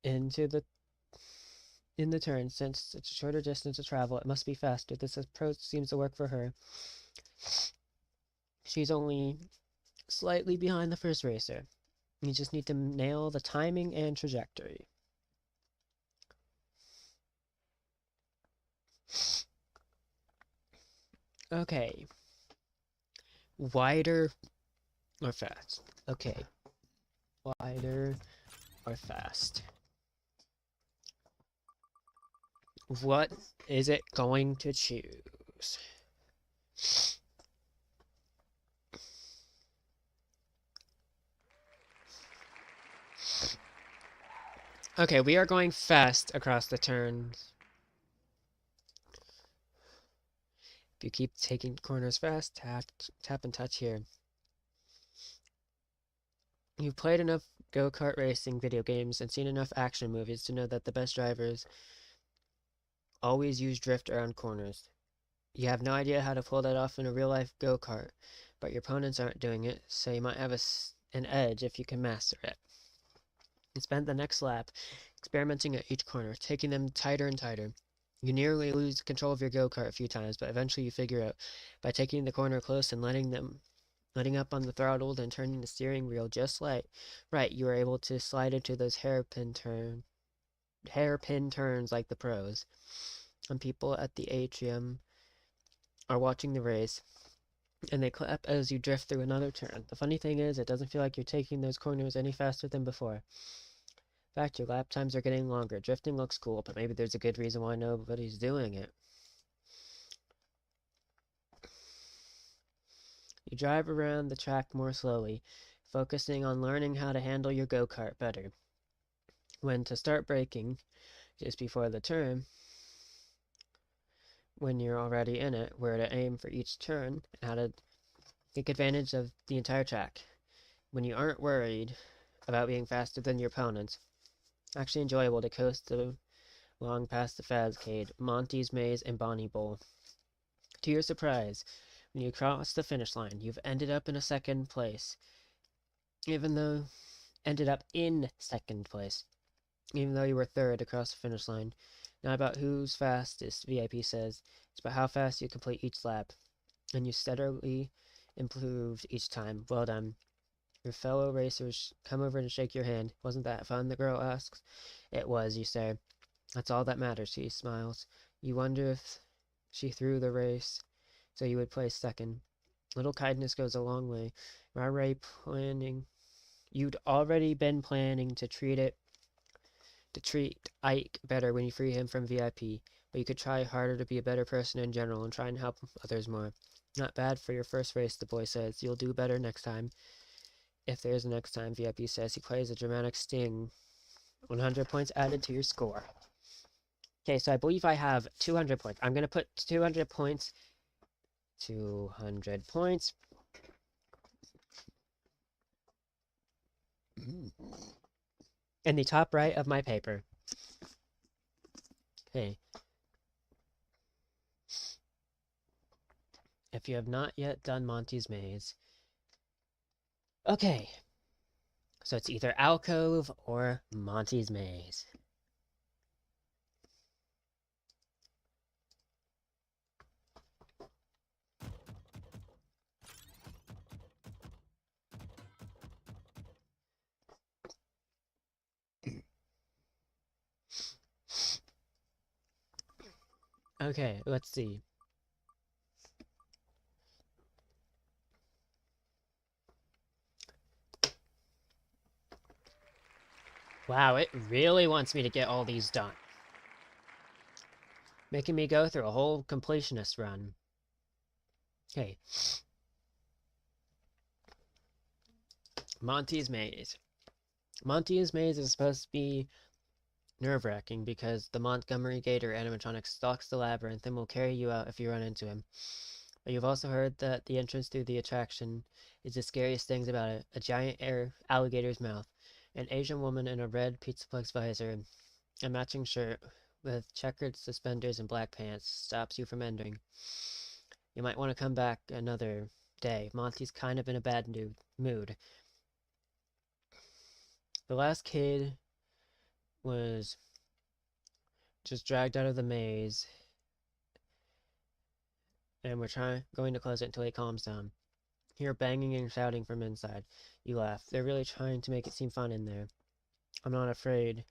in the turn. Since it's a shorter distance to travel, it must be faster. This approach seems to work for her. She's only slightly behind the first racer. You just need to nail the timing and trajectory. Okay. Wider or fast? Okay. Wider or fast? What is it going to choose? Okay, we are going fast across the turns. If you keep taking corners fast, tap and touch here. You've played enough go-kart racing video games and seen enough action movies to know that the best drivers always use drift around corners. You have no idea how to pull that off in a real-life go-kart, but your opponents aren't doing it, so you might have an edge if you can master it. You spend the next lap experimenting at each corner, taking them tighter and tighter. You nearly lose control of your go-kart a few times, but eventually you figure out by taking the corner close and letting up on the throttle and turning the steering wheel just right, you are able to slide into those hairpin turns like the pros. And people at the atrium are watching the race, and they clap as you drift through another turn. The funny thing is, it doesn't feel like you're taking those corners any faster than before. In fact, your lap times are getting longer. Drifting looks cool, but maybe there's a good reason why nobody's doing it. You drive around the track more slowly, focusing on learning how to handle your go-kart better. When to start braking, just before the turn, when you're already in it, where to aim for each turn, and how to take advantage of the entire track. When you aren't worried about being faster than your opponents, actually enjoyable to coast along past the Fazcade, Monty's Maze, and Bonnie Bowl. To your surprise, when you cross the finish line, you've ended up in second place, even though you were third across the finish line. Not about who's fastest, VIP says. It's about how fast you complete each lap, and you steadily improved each time. Well done. Your fellow racers come over and shake your hand. Wasn't that fun? The girl asks. It was, you say. That's all that matters, she smiles. You wonder if she threw the race so you would place second. Little kindness goes a long way. You'd already been planning to treat Ike better when you free him from VIP, but you could try harder to be a better person in general and try and help others more. Not bad for your first race, the boy says. You'll do better next time. If there's a next time, VIP says. He plays a dramatic sting. 100 points added to your score. Okay, so I believe I have 200 points. I'm going to put 200 points. 200 points. In the top right of my paper. Okay. If you have not yet done Monty's Maze. Okay. So it's either Alcove or Monty's Maze. Okay, let's see. Wow, it really wants me to get all these done. Making me go through a whole completionist run. Okay. Monty's Maze. Monty's Maze is supposed to be nerve-wracking because the Montgomery Gator animatronic stalks the labyrinth and will carry you out if you run into him. But you've also heard that the entrance through the attraction is the scariest things about it. A giant alligator's mouth, an Asian woman in a red Pizzaplex visor, a matching shirt with checkered suspenders and black pants stops you from entering. You might want to come back another day. Monty's kind of in a bad mood. The last kid was just dragged out of the maze, and we're going to close it until he calms down. Hear banging and shouting from inside. You laugh. They're really trying to make it seem fun in there. I'm not afraid,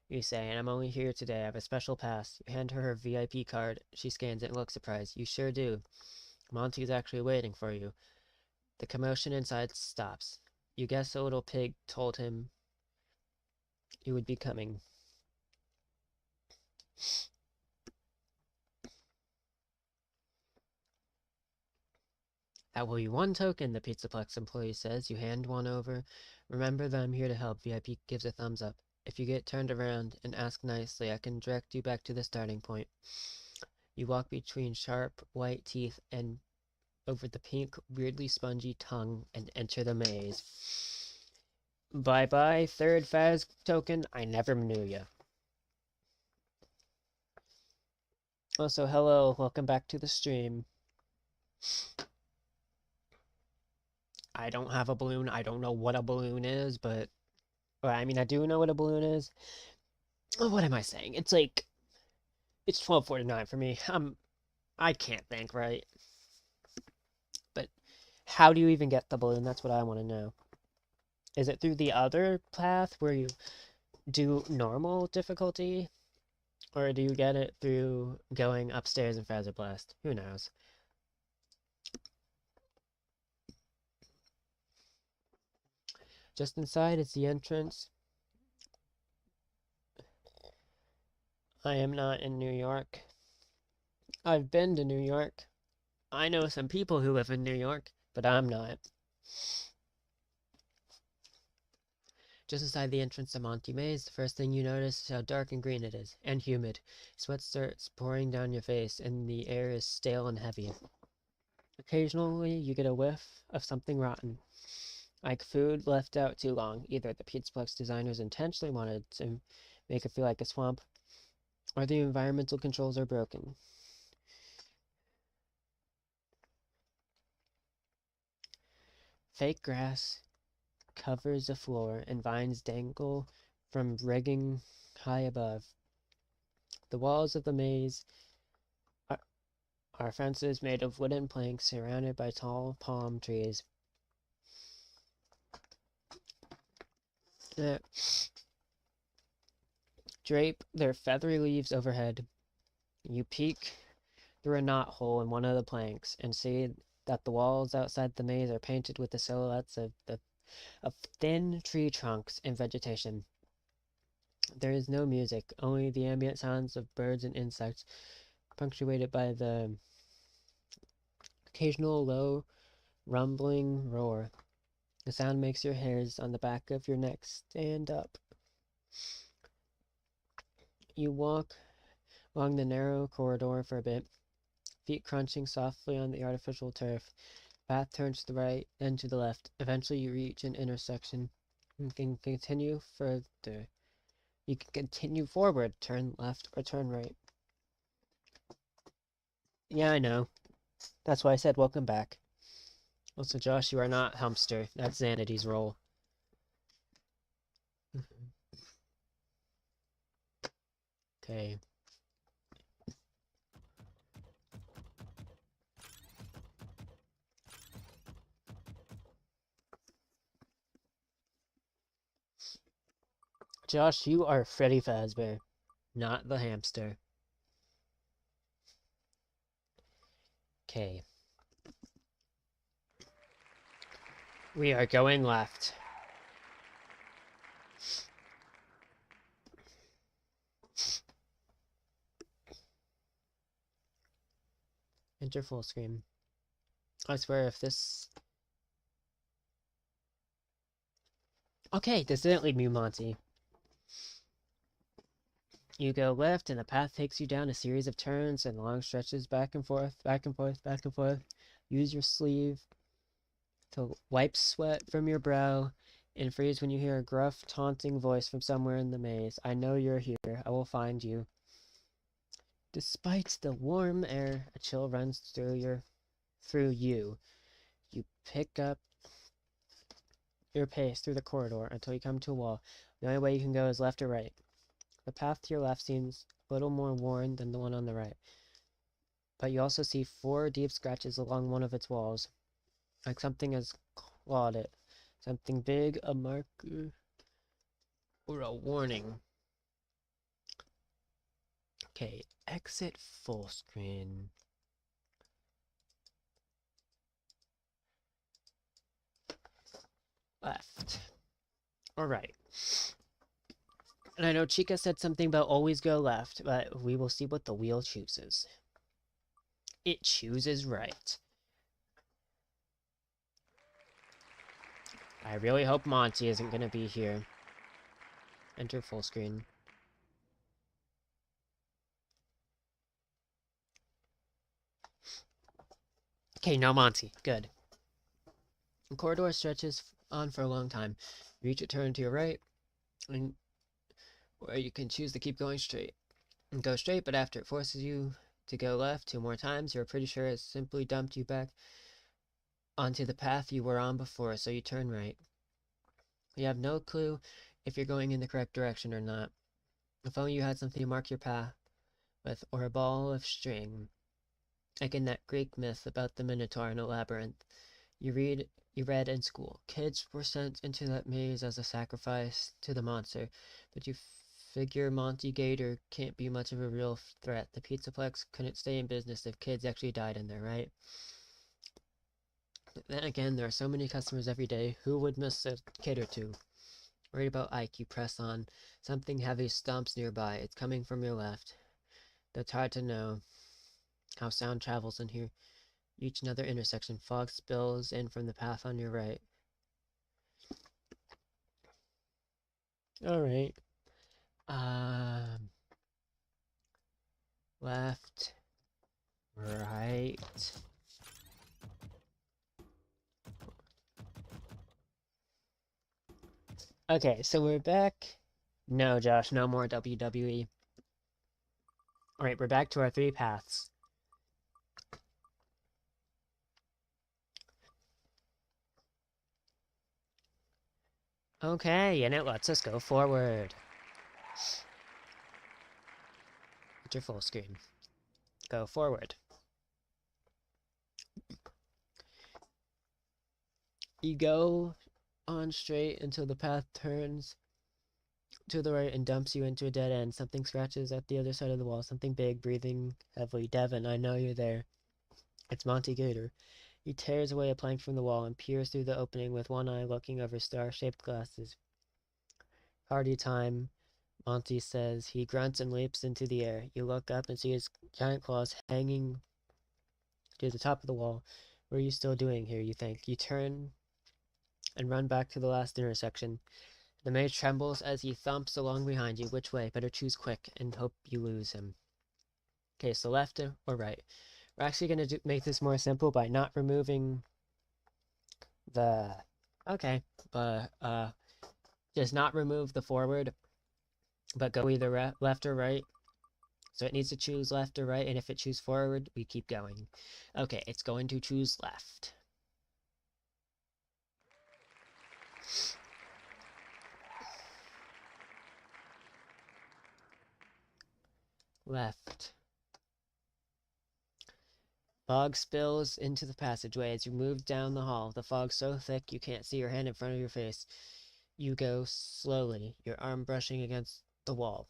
you say, and I'm only here today. I have a special pass. You hand her VIP card. She scans it and looks surprised. You sure do. Monty's actually waiting for you. The commotion inside stops. You guess the little pig told him you would be coming. That will be 1 token, the Pizzaplex employee says. You hand one over. Remember that I'm here to help. VIP gives a thumbs up. If you get turned around and ask nicely, I can direct you back to the starting point. You walk between sharp white teeth and over the pink, weirdly spongy tongue and enter the maze. Bye-bye, third Faz token. I never knew you. Also, hello, welcome back to the stream. I don't have a balloon. I don't know what a balloon is, but... Well, I mean, I do know what a balloon is. Oh, what am I saying? It's like... It's 12:49 for me. I can't think, right? But how do you even get the balloon? That's what I want to know. Is it through the other path where you do normal difficulty? Or do you get it through going upstairs in Fazer Blast? Who knows? Just inside is the entrance. I am not in New York. I've been to New York. I know some people who live in New York, but I'm not. Just inside the entrance to Monty Maze, the first thing you notice is how dark and green it is, and humid. Sweat starts pouring down your face, and the air is stale and heavy. Occasionally, you get a whiff of something rotten, like food left out too long. Either the Pizzaplex designers intentionally wanted to make it feel like a swamp, or the environmental controls are broken. Fake grass covers the floor, and vines dangle from rigging high above. The walls of the maze are fences made of wooden planks surrounded by tall palm trees. That drape their feathery leaves overhead. You peek through a knothole in one of the planks and see that the walls outside the maze are painted with the silhouettes of thin tree trunks and vegetation. There is no music, only the ambient sounds of birds and insects, punctuated by the occasional low, rumbling roar. The sound makes your hairs on the back of your neck stand up. You walk along the narrow corridor for a bit, feet crunching softly on the artificial turf. The path turns to the right, then to the left. Eventually you reach an intersection. You can continue further. You can continue forward, turn left, or turn right. Yeah, I know. That's why I said welcome back. Also, Josh, you are not Humpster. That's Xanity's role. Okay. Josh, you are Freddy Fazbear, not the hamster. Okay. We are going left. Enter full screen. I swear if this... Okay, this didn't lead me, Monty. You go left and the path takes you down a series of turns and long stretches back and forth, back and forth, back and forth. Use your sleeve to wipe sweat from your brow and freeze when you hear a gruff, taunting voice from somewhere in the maze. I know you're here. I will find you. Despite the warm air, a chill runs through you. You pick up your pace through the corridor until you come to a wall. The only way you can go is left or right. The path to your left seems a little more worn than the one on the right, but you also see 4 deep scratches along one of its walls, like something has clawed it. Something big, a marker, or a warning. Okay, exit full screen. Left. Or right. And I know Chica said something about always go left, but we will see what the wheel chooses. It chooses right. I really hope Monty isn't going to be here. Enter full screen. Okay, no Monty. Good. The corridor stretches on for a long time. You reach a turn to your right, and where you can choose to keep going straight. And go straight, but after it forces you to go left 2 more times, you're pretty sure it's simply dumped you back onto the path you were on before, so you turn right. You have no clue if you're going in the correct direction or not. If only you had something to mark your path with, or a ball of string, like in that Greek myth about the Minotaur in a labyrinth you read in school. Kids were sent into that maze as a sacrifice to the monster, but you figure Monty Gator can't be much of a real threat. The Pizzaplex couldn't stay in business if kids actually died in there, right? Then again, there are so many customers every day. Who would miss a kid or two? Worried about Ike, you press on. Something heavy stomps nearby. It's coming from your left. Though it's hard to know how sound travels in here. You reach another intersection. Fog spills in from the path on your right. Alright. Left, right. Okay, so we're back. No, Josh, no more WWE. Alright, we're back to our 3 paths. Okay, and it lets us go forward. Hit your full screen. Go forward. You go on straight until the path turns to the right and dumps you into a dead end. Something scratches at the other side of the wall. Something big, breathing heavily. Devin, I know you're there. It's Monty Gator. He tears away a plank from the wall and peers through the opening with one eye looking over star-shaped glasses. Party time, Monty says. He grunts and leaps into the air. You look up and see his giant claws hanging to the top of the wall. What are you still doing here, you think? You turn and run back to the last intersection. The maze trembles as he thumps along behind you. Which way? Better choose quick and hope you lose him. Okay, so left or right? We're actually going to make this more simple by not removing the... Okay, but just not remove the forward, but go either left or right. So it needs to choose left or right, and if it chooses forward, we keep going. Okay, it's going to choose left. Left. Fog spills into the passageway as you move down the hall. The fog's so thick you can't see your hand in front of your face. You go slowly, your arm brushing against the wall.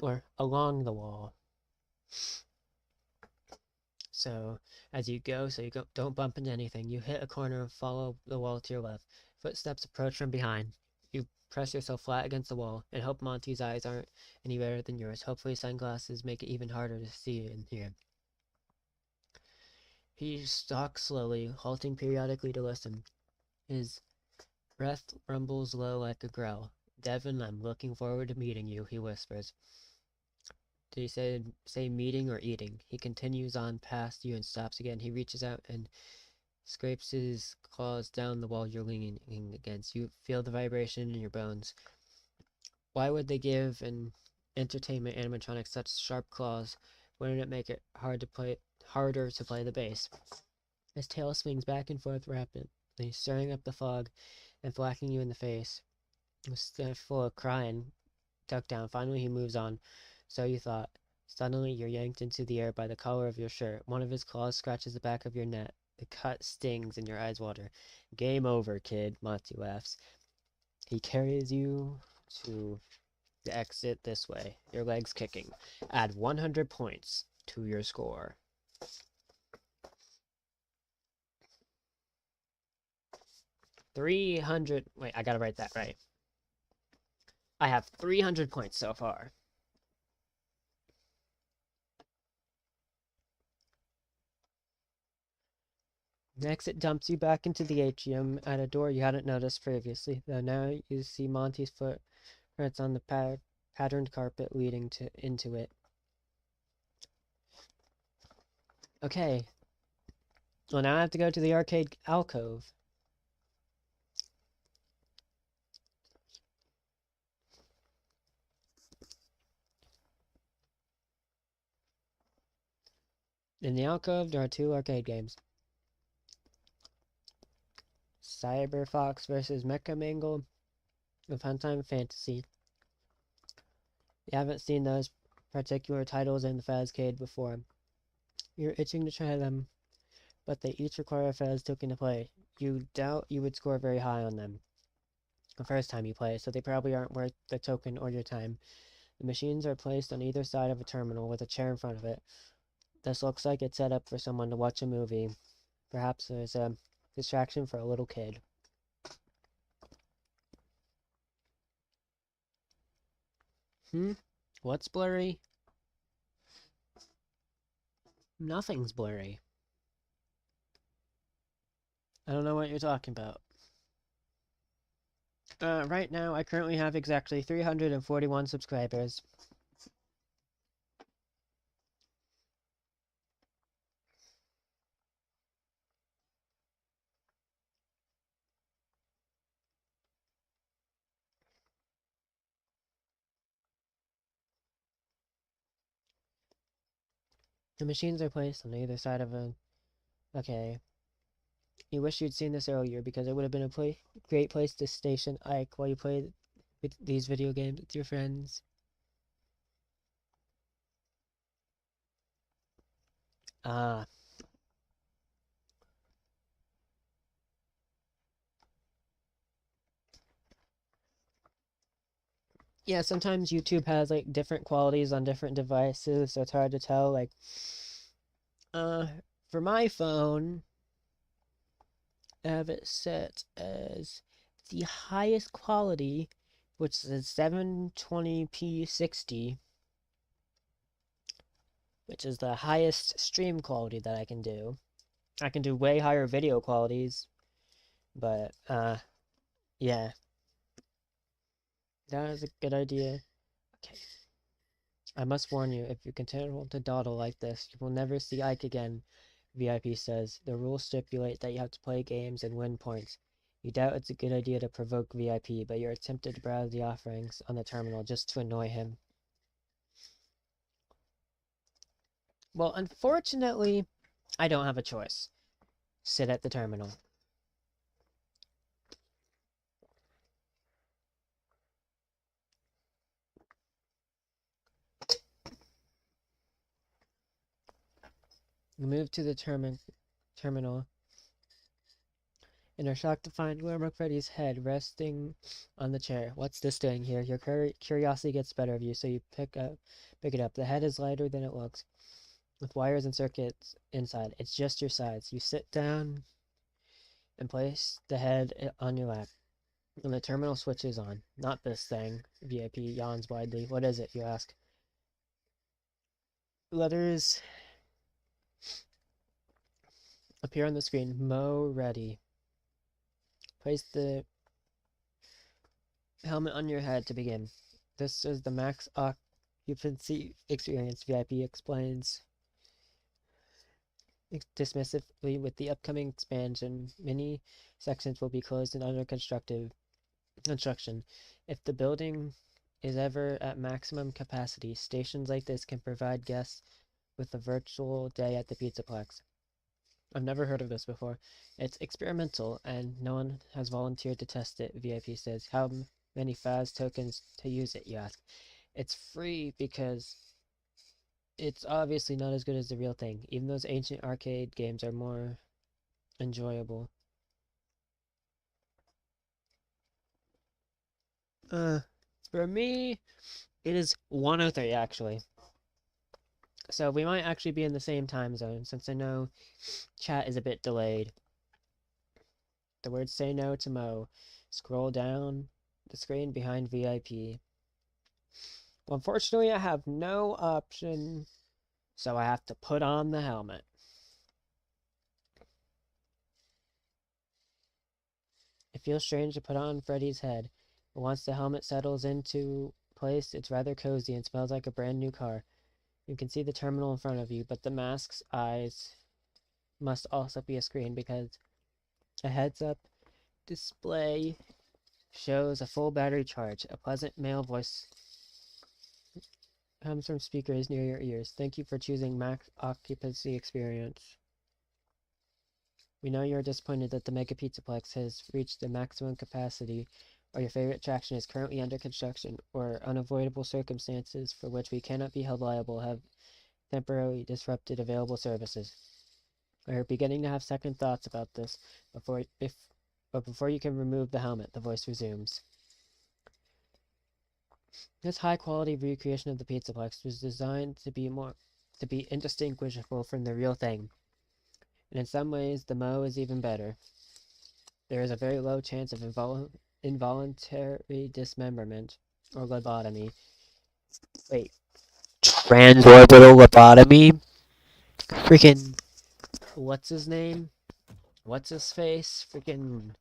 Or along the wall. So, as you go, don't bump into anything. You hit a corner and follow the wall to your left. Footsteps approach from behind. You press yourself flat against the wall and hope Monty's eyes aren't any better than yours. Hopefully sunglasses make it even harder to see in here. He stalks slowly, halting periodically to listen. His breath rumbles low like a growl. Devin, I'm looking forward to meeting you, he whispers. Did he say meeting or eating? He continues on past you and stops again. He reaches out and scrapes his claws down the wall you're leaning against. You feel the vibration in your bones. Why would they give an entertainment animatronic such sharp claws? Wouldn't it make it harder to play the bass? His tail swings back and forth rapidly, stirring up the fog and blacking you in the face. A sniffle of crying tucked down. Finally, he moves on. So you thought. Suddenly, you're yanked into the air by the collar of your shirt. One of his claws scratches the back of your neck. The cut stings and your eyes water. Game over, kid, Monty laughs. He carries you to the exit this way, your legs kicking. Add 100 points to your score. 300. Wait, I gotta write that right. I have 300 points so far. Next, it dumps you back into the atrium at a door you hadn't noticed previously, though now you see Monty's footprints on the patterned carpet leading into it. Okay. Well, now I have to go to the arcade alcove. In the alcove, there are 2 arcade games. Cyber Fox vs. Mecha Mangle and Funtime Fantasy. You haven't seen those particular titles in the Fazcade before. You're itching to try them, but they each require a Faz token to play. You doubt you would score very high on them the first time you play, so they probably aren't worth the token or your time. The machines are placed on either side of a terminal with a chair in front of it. This looks like it's set up for someone to watch a movie. Perhaps there's a distraction for a little kid. What's blurry? Nothing's blurry. I don't know what you're talking about. Right now, I currently have exactly 341 subscribers. The machines are placed on either side of a... Okay. You wish you'd seen this earlier, because it would have been a great place to station Ike while you played with these video games with your friends. Ah. Yeah, sometimes YouTube has like different qualities on different devices, so it's hard to tell. Like, for my phone, I have it set as the highest quality, which is 720p 60, which is the highest stream quality that I can do. I can do way higher video qualities, but, yeah. That is a good idea. Okay. I must warn you, if you continue to dawdle like this, you will never see Ike again, VIP says. The rules stipulate that you have to play games and win points. You doubt it's a good idea to provoke VIP, but you're tempted to browse the offerings on the terminal just to annoy him. Well, unfortunately, I don't have a choice. Sit at the terminal. You move to the terminal and are shocked to find Wilmer Freddy's head resting on the chair. What's this doing here? Your curiosity gets the better of you, so you pick it up. The head is lighter than it looks, with wires and circuits inside. It's just your sides. You sit down and place the head on your lap, and the terminal switches on. Not this thing. VIP yawns widely. What is it, you ask? Letters appear on the screen. Mo ready. Place the helmet on your head to begin. This is the max occupancy experience, VIP explains dismissively. With the upcoming expansion, many sections will be closed and under construction. If the building is ever at maximum capacity, stations like this can provide guests with a virtual day at the Pizzaplex. I've never heard of this before. It's experimental, and no one has volunteered to test it, VIP says. How many Faz tokens to use it, you ask? It's free because it's obviously not as good as the real thing. Even those ancient arcade games are more enjoyable. For me, it is 1:03 actually. So we might actually be in the same time zone, since I know chat is a bit delayed. The words say no to Mo. Scroll down the screen behind VIP. Well, unfortunately, I have no option, so I have to put on the helmet. It feels strange to put on Freddy's head, but once the helmet settles into place, it's rather cozy and smells like a brand new car. You can see the terminal in front of you, but the mask's eyes must also be a screen, because a heads-up display shows a full battery charge. A pleasant male voice comes from speakers near your ears. Thank you for choosing Max Occupancy Experience. We know you are disappointed that the Mega Pizzaplex has reached the maximum capacity, or your favorite attraction is currently under construction, or unavoidable circumstances for which we cannot be held liable have temporarily disrupted available services. We are beginning to have second thoughts about this but before you can remove the helmet, the voice resumes. This high-quality recreation of the Pizzaplex was designed to be indistinguishable from the real thing. And in some ways, the Mo is even better. There is a very low chance of involuntary dismemberment, or lobotomy. Wait. Transorbital lobotomy? Freaking... What's his name? What's his face? Freaking...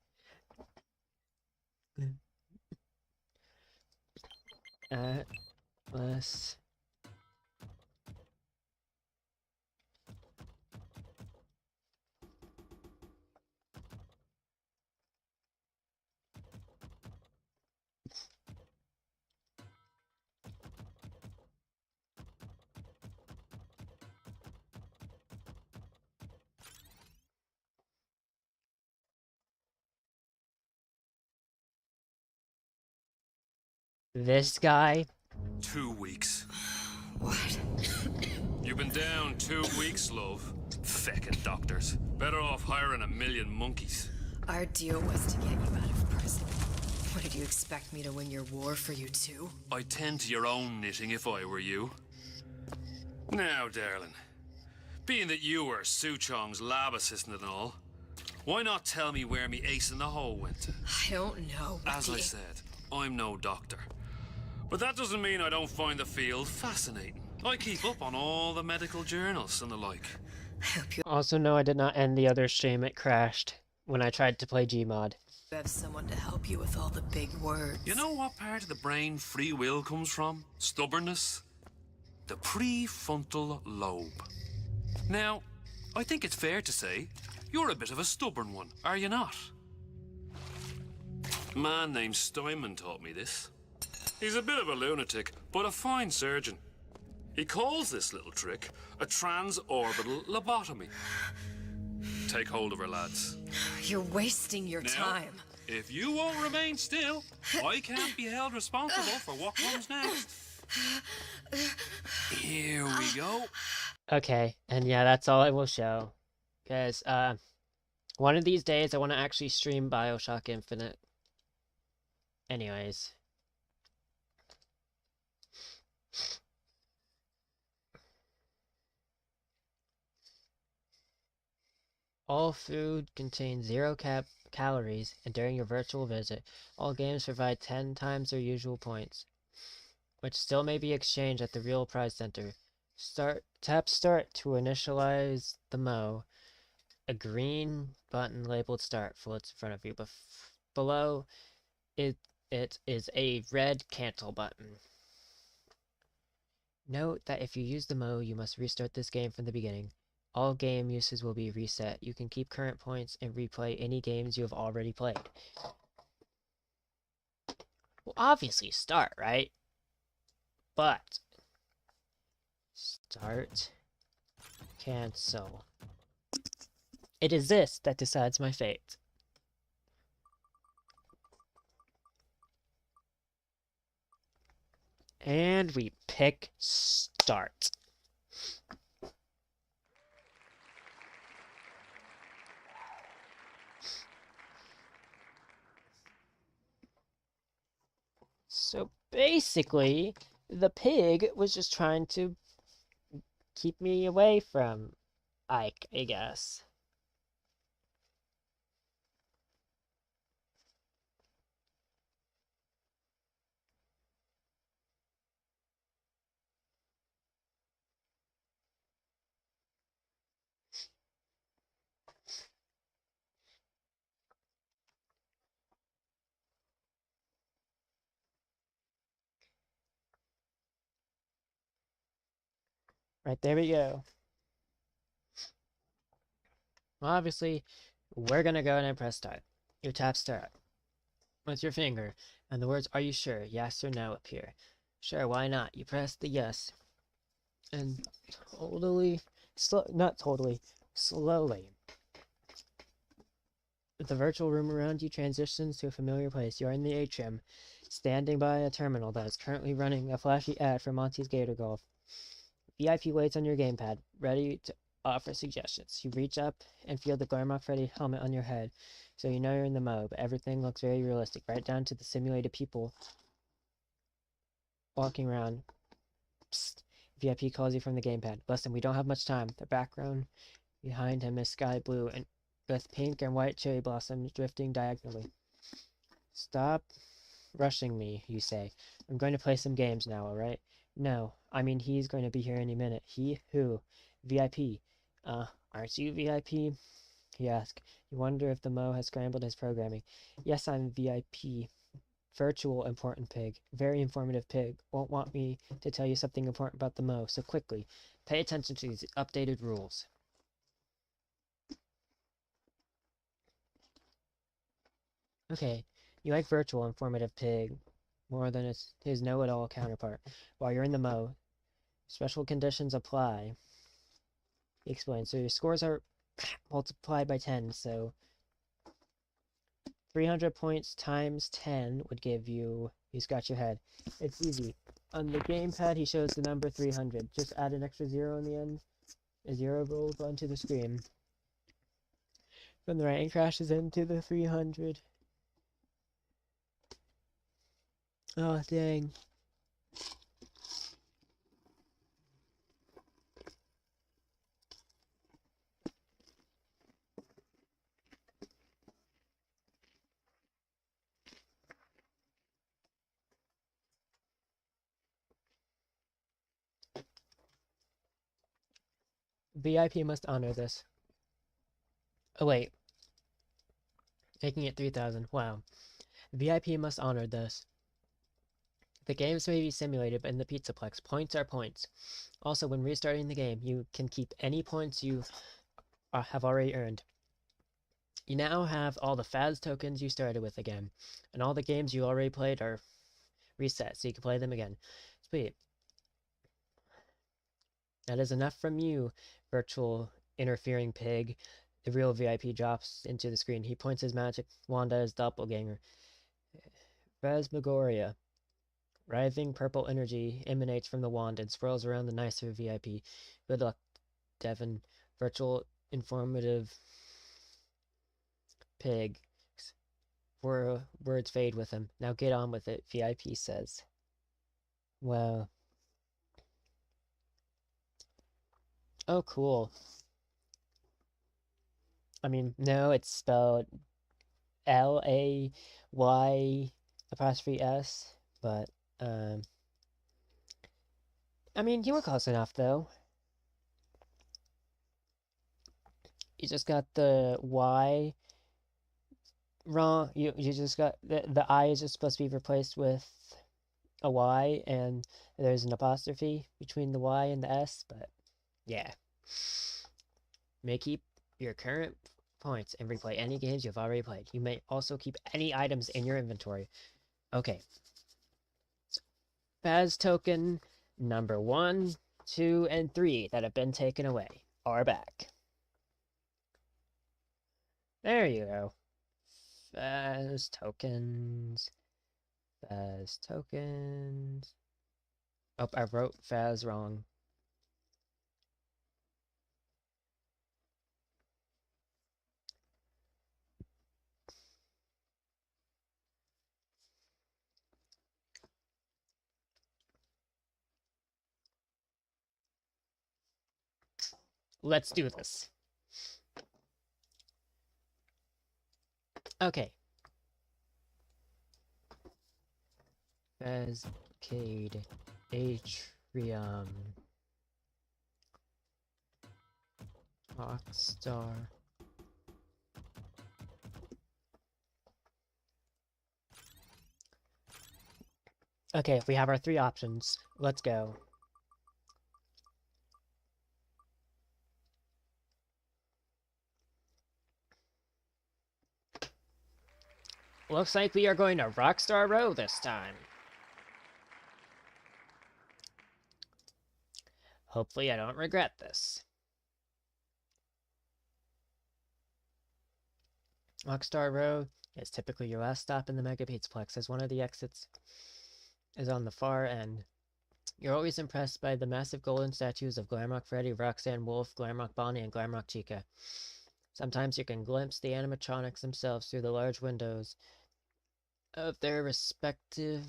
Atlas... This guy? 2 weeks. What? You've been down 2 weeks, love. Feckin' doctors. Better off hiring a million monkeys. Our deal was to get you out of prison. What, did you expect me to win your war for you too? I'd tend to your own knitting if I were you. Now, darling, being that you were Suchong's lab assistant and all, why not tell me where me ace in the hole went to? I don't know. As I said, I'm no doctor. But that doesn't mean I don't find the field fascinating. I keep up on all the medical journals and the like. I hope you Also, no, I did not end the other stream. It crashed when I tried to play Gmod. have someone to help you with all the big words. You know what part of the brain free will comes from? Stubbornness? The prefrontal lobe. Now, I think it's fair to say you're a bit of a stubborn one, are you not? A man named Steinman taught me this. He's a bit of a lunatic, but a fine surgeon. He calls this little trick a transorbital lobotomy. Take hold of her, lads. You're wasting your Now, time. if you won't remain still, I can't be held responsible for what comes next. Here we go. Okay, and yeah, that's all I will show. Because, one of these days I want to actually stream BioShock Infinite. Anyways. All food contains 0 calories, and during your virtual visit, all games provide 10 times their usual points, which still may be exchanged at the real prize center. Tap start to initialize the Mo. A green button labeled start floats in front of you, but below it is a red cancel button. Note that if you use the Mo, you must restart this game from the beginning. All game uses will be reset. You can keep current points and replay any games you have already played. Well, obviously start, right? But start, cancel. It is this that decides my fate. And we pick start. So basically, the pig was just trying to keep me away from Ike, I guess. Right, there we go. Well, obviously, we're gonna go and press start. You tap start with your finger, and the words "Are you sure? Yes or no" appear. Sure, why not? You press the yes. And not totally, slowly. The virtual room around you transitions to a familiar place. You are in the atrium, standing by a terminal that is currently running a flashy ad for Monty's Gator Golf. VIP waits on your gamepad, ready to offer suggestions. You reach up and feel the Glamrock Freddy helmet on your head, so you know you're in the mode, but everything looks very realistic, right down to the simulated people walking around. Psst. VIP calls you from the gamepad. Listen, we don't have much time. The background behind him is sky blue and with pink and white cherry blossoms drifting diagonally. Stop rushing me, you say. I'm going to play some games now, alright? No, I mean he's going to be here any minute. He? Who? VIP. Aren't you VIP? He asks. You wonder if the Mo has scrambled his programming. Yes, I'm VIP. Virtual important pig. Very informative pig. Won't want me to tell you something important about the Mo, so quickly. Pay attention to these updated rules. Okay, you like virtual informative pig more than his know-it-all counterpart. While you're in the Mo, special conditions apply. He explains. So your scores are multiplied by 10, so 300 points times 10 would give you scratch your head. It's easy. On the gamepad, he shows the number 300. Just add an extra 0 in the end. A 0 rolls onto the screen. From the right, and crashes into the 300. Oh, dang. VIP must honor this. Oh, wait. Making it 3,000. Wow. VIP must honor this. The games may be simulated, but in the Pizzaplex, points are points. Also, when restarting the game, you can keep any points you have already earned. You now have all the Faz tokens you started with again, and all the games you already played are reset, so you can play them again. Sweet. That is enough from you, virtual interfering pig. The real VIP drops into the screen. He points his magic wand at his doppelganger. Phasmagoria. Writhing purple energy emanates from the wand and swirls around the nicer VIP. Good luck, Devin. Virtual informative pig. Words fade with him. Now get on with it, VIP says. Wow. Oh, cool. I mean, no, it's spelled LAY''S, but, I mean, you were close enough, though. You just got the Y wrong. You just got the I is just supposed to be replaced with a Y, and there's an apostrophe between the Y and the S, but yeah. May keep your current points and replay any games you've already played. You may also keep any items in your inventory. Okay. Faz token number 1, 2, and 3 that have been taken away are back. There you go. Faz tokens. Faz tokens. Oh, I wrote Faz wrong. Let's do this. Okay. Fazcade Atrium. Rockstar. Okay, we have our 3 options. Let's go. Looks like we are going to Rockstar Row this time. Hopefully I don't regret this. Rockstar Row is typically your last stop in the Mega Pizzaplex, as one of the exits is on the far end. You're always impressed by the massive golden statues of Glamrock Freddy, Roxanne Wolf, Glamrock Bonnie, and Glamrock Chica. Sometimes you can glimpse the animatronics themselves through the large windows of their respective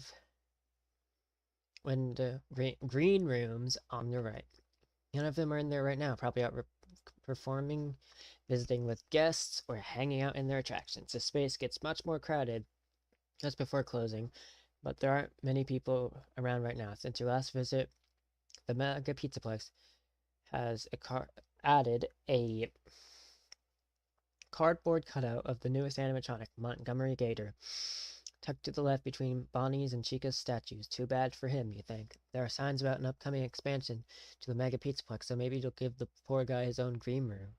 green rooms on your right. None of them are in there right now, probably out performing, visiting with guests, or hanging out in their attractions. The space gets much more crowded just before closing, but there aren't many people around right now. Since your last visit, the Mega Pizzaplex has added a cardboard cutout of the newest animatronic, Montgomery Gator, tucked to the left between Bonnie's and Chica's statues. Too bad for him, you think. There are signs about an upcoming expansion to the Mega Pizzaplex, so maybe you'll give the poor guy his own green room.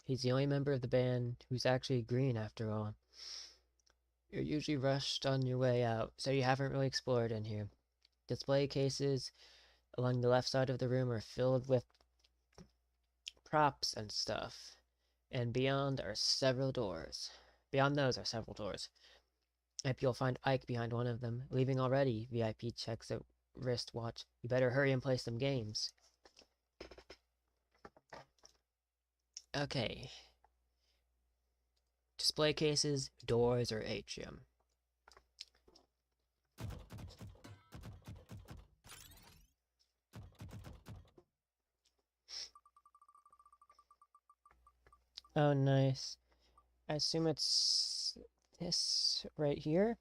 He's the only member of the band who's actually green, after all. You're usually rushed on your way out, so you haven't really explored in here. Display cases along the left side of the room are filled with props and stuff, and beyond those are several doors. Maybe you'll find Ike behind one of them. Leaving already? VIP checks a wristwatch. You better hurry and play some games. Okay. Display cases, doors, or atrium. Oh, nice. I assume it's this right here.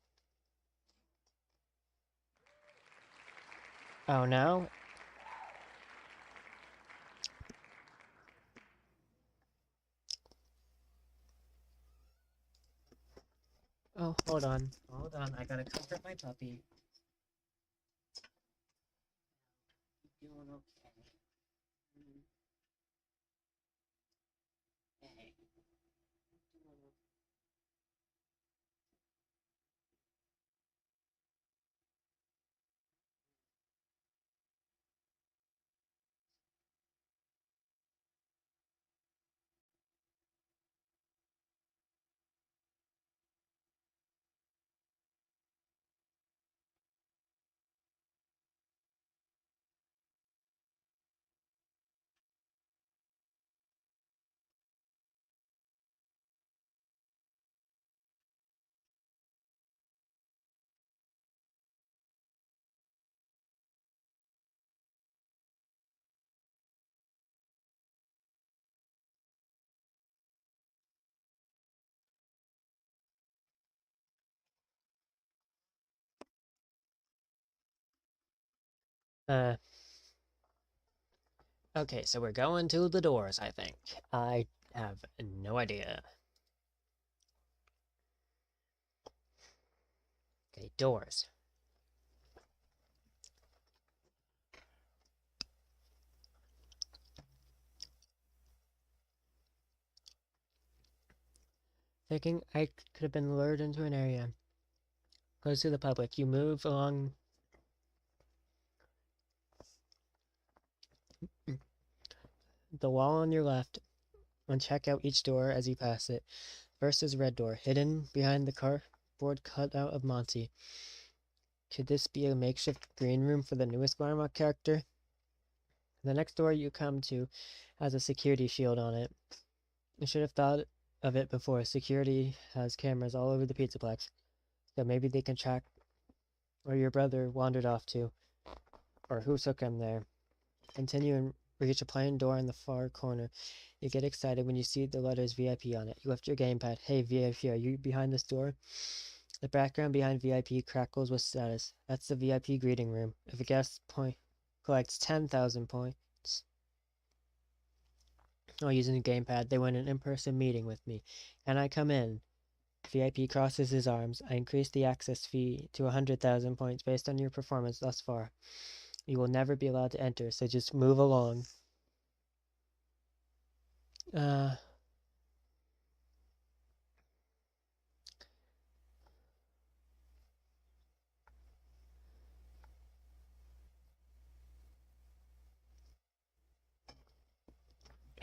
Oh, no? Oh, hold on. Hold on. I gotta comfort my puppy. Doing okay. Hey. Okay, so we're going to the doors, I think. I have no idea. Okay, doors. Thinking I could have been lured into an area close to the public. You move along the wall on your left and check out each door as you pass it. First is red door, hidden behind the cardboard cutout of Monty. Could this be a makeshift green room for the newest Glamrock character? The next door you come to has a security shield on it. You should have thought of it before. Security has cameras all over the Pizzaplex, so maybe they can track where your brother wandered off to, or who took him there. Continue and reach a plain door in the far corner. You get excited when you see the letters VIP on it. You lift your gamepad. Hey, VIP, are you behind this door? The background behind VIP crackles with status. That's the VIP greeting room. If a guest collects 10,000 points while using the gamepad, they win an in-person meeting with me. And I come in. VIP crosses his arms. I increase the access fee to 100,000 points based on your performance thus far. You will never be allowed to enter, so just move along.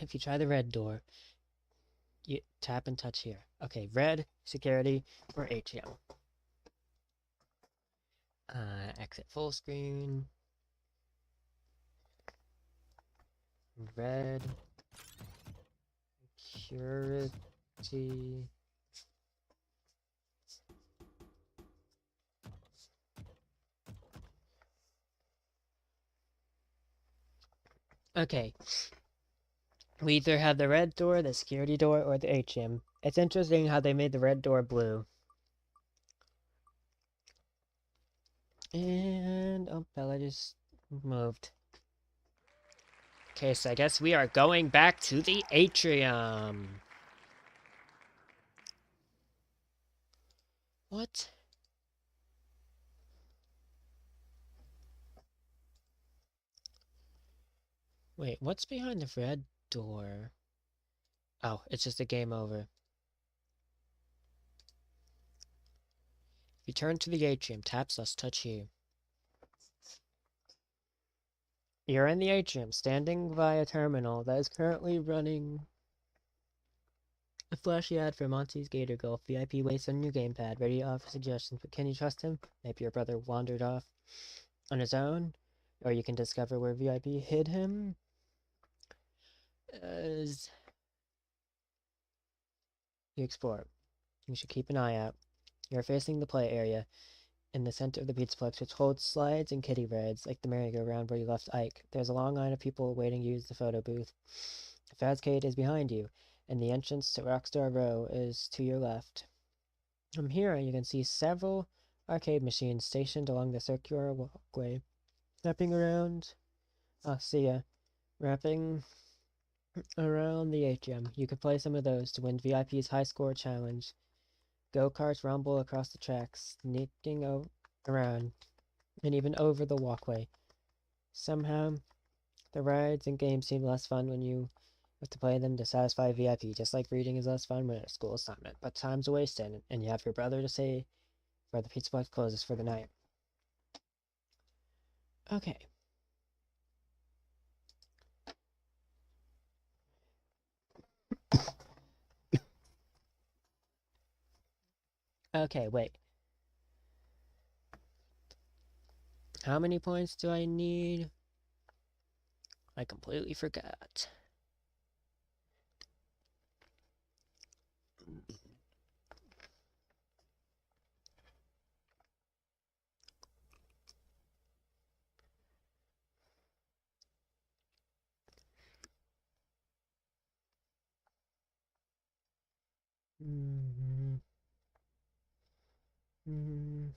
If you try the red door, you tap and touch here. Okay, red, security, or ATM. Exit full screen. Red. Security. Okay. We either have the red door, the security door, or the ATM. It's interesting how they made the red door blue. And, oh, Bella just moved. Okay, so I guess we are going back to the atrium. What? Wait, what's behind the red door? Oh, it's just a game over. Return to the atrium. Tap + touch here. You're in the atrium, standing by a terminal that is currently running a flashy ad for Monty's Gator Golf. VIP waits on your gamepad, ready to offer suggestions, but can you trust him? Maybe your brother wandered off on his own, or you can discover where VIP hid him. As you explore, you should keep an eye out. You're facing the play area in the center of the Pizzaplex, which holds slides and kiddie rides, like the merry-go-round where you left Ike. There's a long line of people waiting to use the photo booth. The Fazcade is behind you, and the entrance to Rockstar Row is to your left. From here, you can see several arcade machines stationed along the circular walkway. Wrapping around... Oh, see ya. Wrapping around the atrium. You could play some of those to win VIP's high score challenge. Go-karts rumble across the tracks, sneaking around, and even over the walkway. Somehow, the rides and games seem less fun when you have to play them to satisfy VIP, just like reading is less fun when it's a school assignment. But time's wasted, and you have your brother to say where the Pizzaplex closes for the night. Okay. Okay, wait. How many points do I need? I completely forgot. Mm-hmm. Mm-hmm.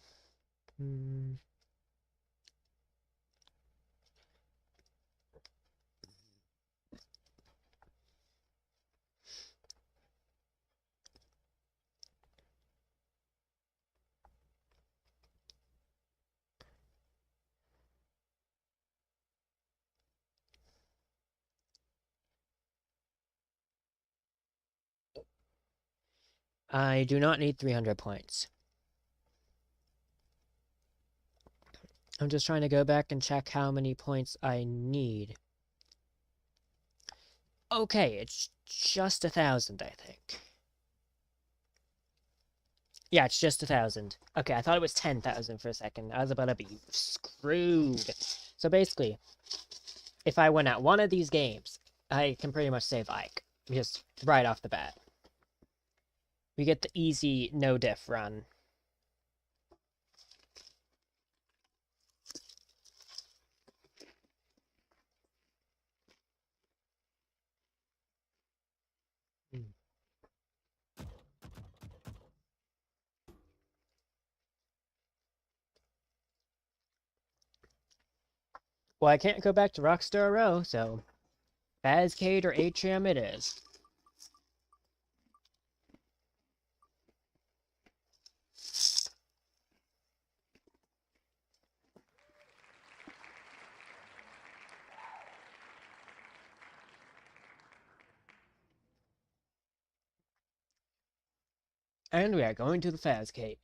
I do not need 300 points. I'm just trying to go back and check how many points I need. Okay, it's just 1,000, I think. Yeah, it's just 1,000. Okay, I thought it was 10,000 for a second. I was about to be screwed. So basically, if I win at one of these games, I can pretty much save Ike. Just right off the bat. We get the easy no-diff run. Well, I can't go back to Rockstar Row, so Fazcade or Atrium it is. And we are going to the Fazcade.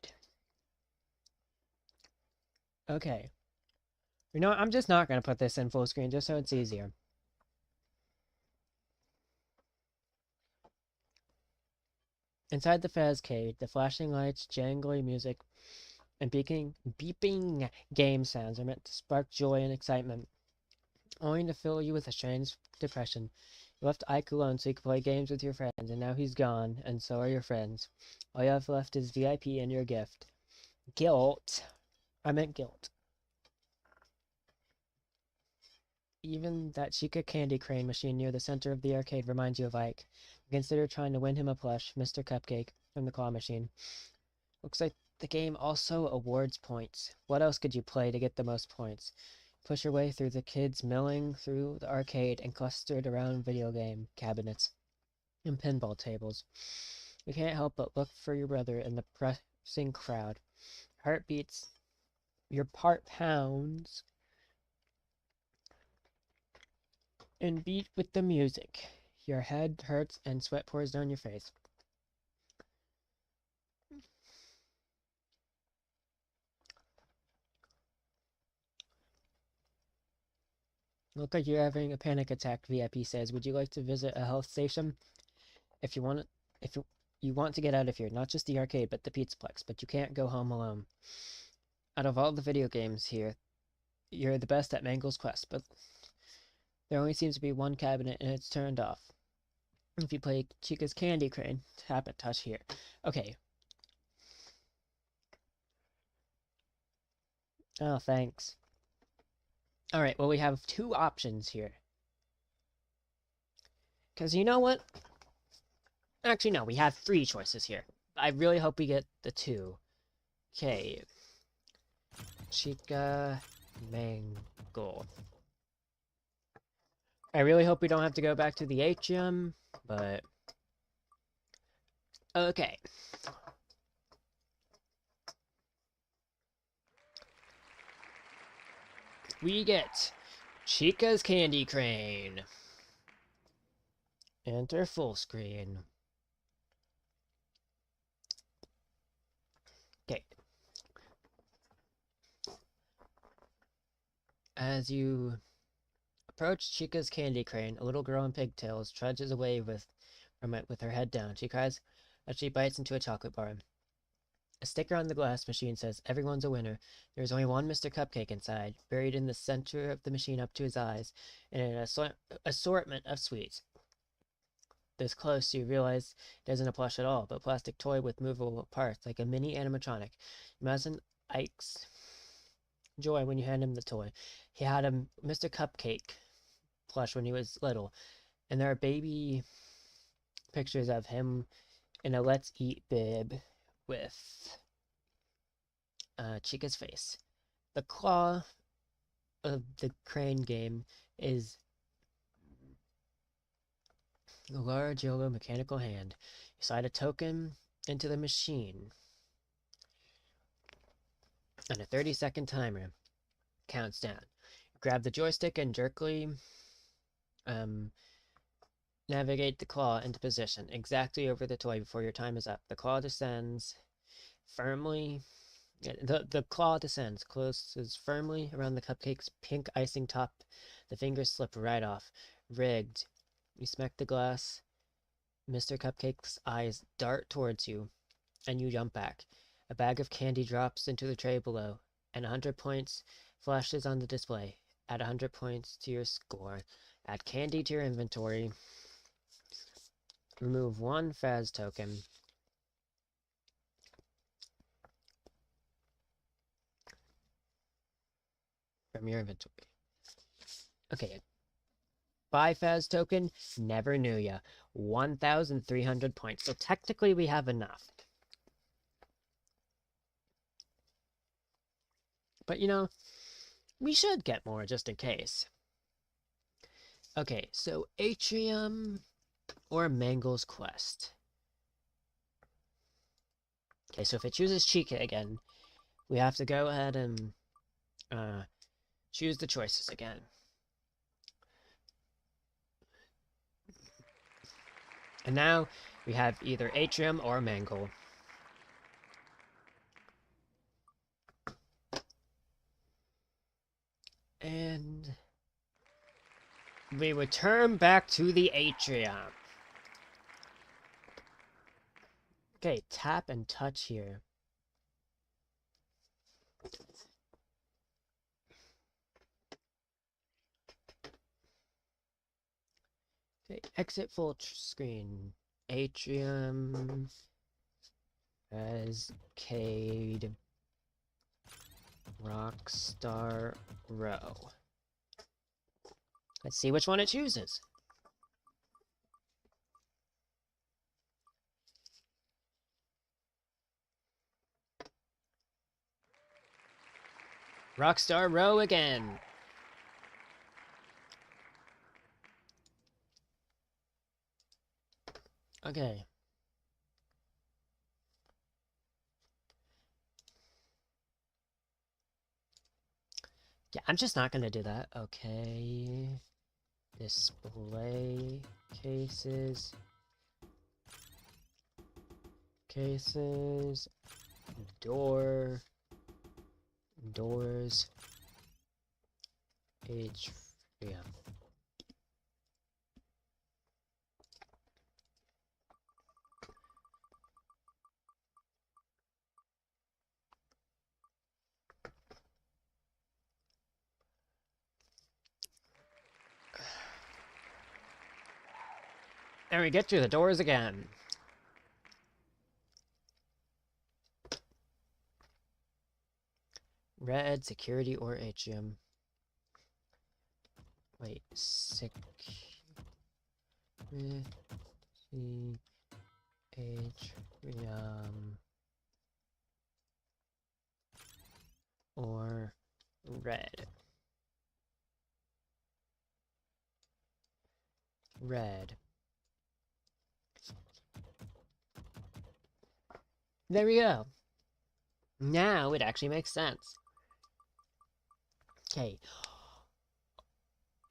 Okay. You know what? I'm just not going to put this in full screen just so it's easier. Inside the Fazcade, the flashing lights, jangly music, and beeping game sounds are meant to spark joy and excitement, only to fill you with a strange depression. You left Ike alone so you could play games with your friends, and now he's gone, and so are your friends. All you have left is VIP and your gift. Guilt. I meant guilt. Even that Chica candy crane machine near the center of the arcade reminds you of Ike. Consider trying to win him a plush, Mr. Cupcake, from the claw machine. Looks like the game also awards points. What else could you play to get the most points? Push your way through the kids milling through the arcade and clustered around video game cabinets and pinball tables. You can't help but look for your brother in the pressing crowd. Heart beats, your heart pounds, and beat with the music. Your head hurts and sweat pours down your face. Look like you're having a panic attack, VIP says. Would you like to visit a health station? If you want you want to get out of here, not just the arcade, but the Pizzaplex, but you can't go home alone. Out of all the video games here, you're the best at Mangle's Quest, but there only seems to be one cabinet and it's turned off. If you play Chica's Candy Crane, tap and touch here. Okay. Oh, thanks. Alright, well, we have two options here. Because you know what? Actually, no, we have three choices here. I really hope we get the two. Okay. Chica Mangle. I really hope we don't have to go back to the atrium, but... Okay. We get Chica's Candy Crane. Enter full screen. Okay. As you approach Chica's Candy Crane, a little girl in pigtails trudges away from it with her head down. She cries as she bites into a chocolate bar. A sticker on the glass machine says, "Everyone's a winner." There is only one Mr. Cupcake inside, buried in the center of the machine up to his eyes, and an assortment of sweets. This close, you realize it isn't a plush at all, but a plastic toy with movable parts, like a mini animatronic. Imagine Ike's joy when you hand him the toy. He had a Mr. Cupcake plush when he was little, and there are baby pictures of him in a Let's Eat bib with Chica's face. The claw of the crane game is a large yellow mechanical hand. You slide a token into the machine, and a 30-second timer counts down. Grab the joystick and jerkily navigate the claw into position, exactly over the toy before your time is up. The claw descends firmly. The claw descends, closes firmly around the cupcake's pink icing top. The fingers slip right off. Rigged. You smack the glass. Mr. Cupcake's eyes dart towards you, and you jump back. A bag of candy drops into the tray below, and 100 points flashes on the display. Add 100 points to your score. Add candy to your inventory. Remove one Faz token. From your inventory. Okay. Buy Faz token, never knew ya. 1,300 points. So technically we have enough. But you know, we should get more just in case. Okay, so Atrium or Mangle's Quest. Okay, so if it chooses Chica again, we have to go ahead and choose the choices again. And now we have either Atrium or Mangle. And we return back to the Atrium. Okay, tap and touch here. Okay, exit full screen. Atrium. Cascade. Rockstar Row. Let's see which one it chooses. Rockstar Row again. Okay. Yeah, I'm just not gonna do that. Okay. Display cases. Cases. Doors. Atrium. And we get through the doors again. Red, security, or atrium. Wait, atrium, or red. Red. There we go. Now it actually makes sense. Okay.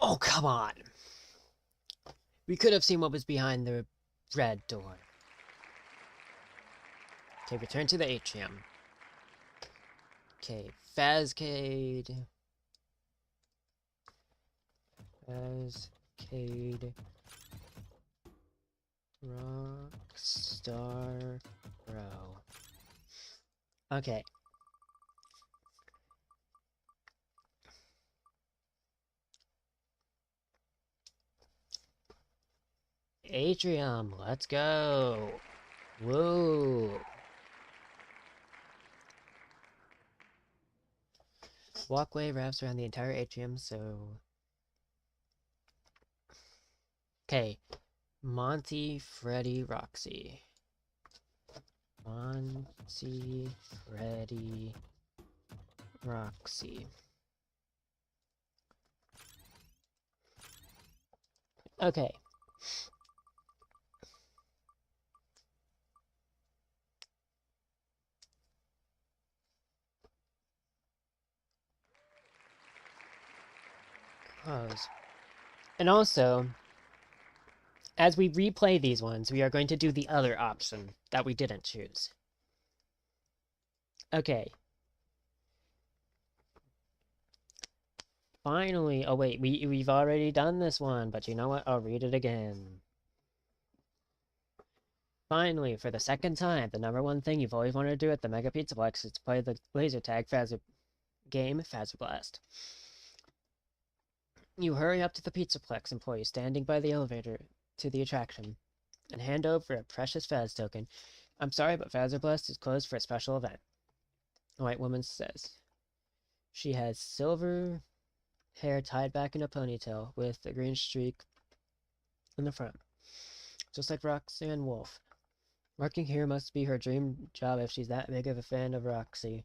Oh, come on. We could have seen what was behind the red door. Okay, return to the atrium. Okay, Fazcade. Rockstar Row. Okay. Atrium, let's go. Whoa. Walkway wraps around the entire atrium, so... Okay. Monty, Freddy, Roxy. Monty, Freddy, Roxy. Okay. Close. And also, as we replay these ones, we are going to do the other option that we didn't choose. Okay. Finally, oh wait, we've already done this one, but you know what? I'll read it again. Finally, for the second time, the number one thing you've always wanted to do at the Mega Pizzaplex is to play the laser tag game, Fazer Blast. You hurry up to the Pizzaplex employee standing by the elevator to the attraction and hand over a precious Faz token. I'm sorry, but Fazer Blast is closed for a special event. A white woman says. She has silver hair tied back in a ponytail with a green streak in the front, just like Roxanne Wolf. Working here must be her dream job if she's that big of a fan of Roxy.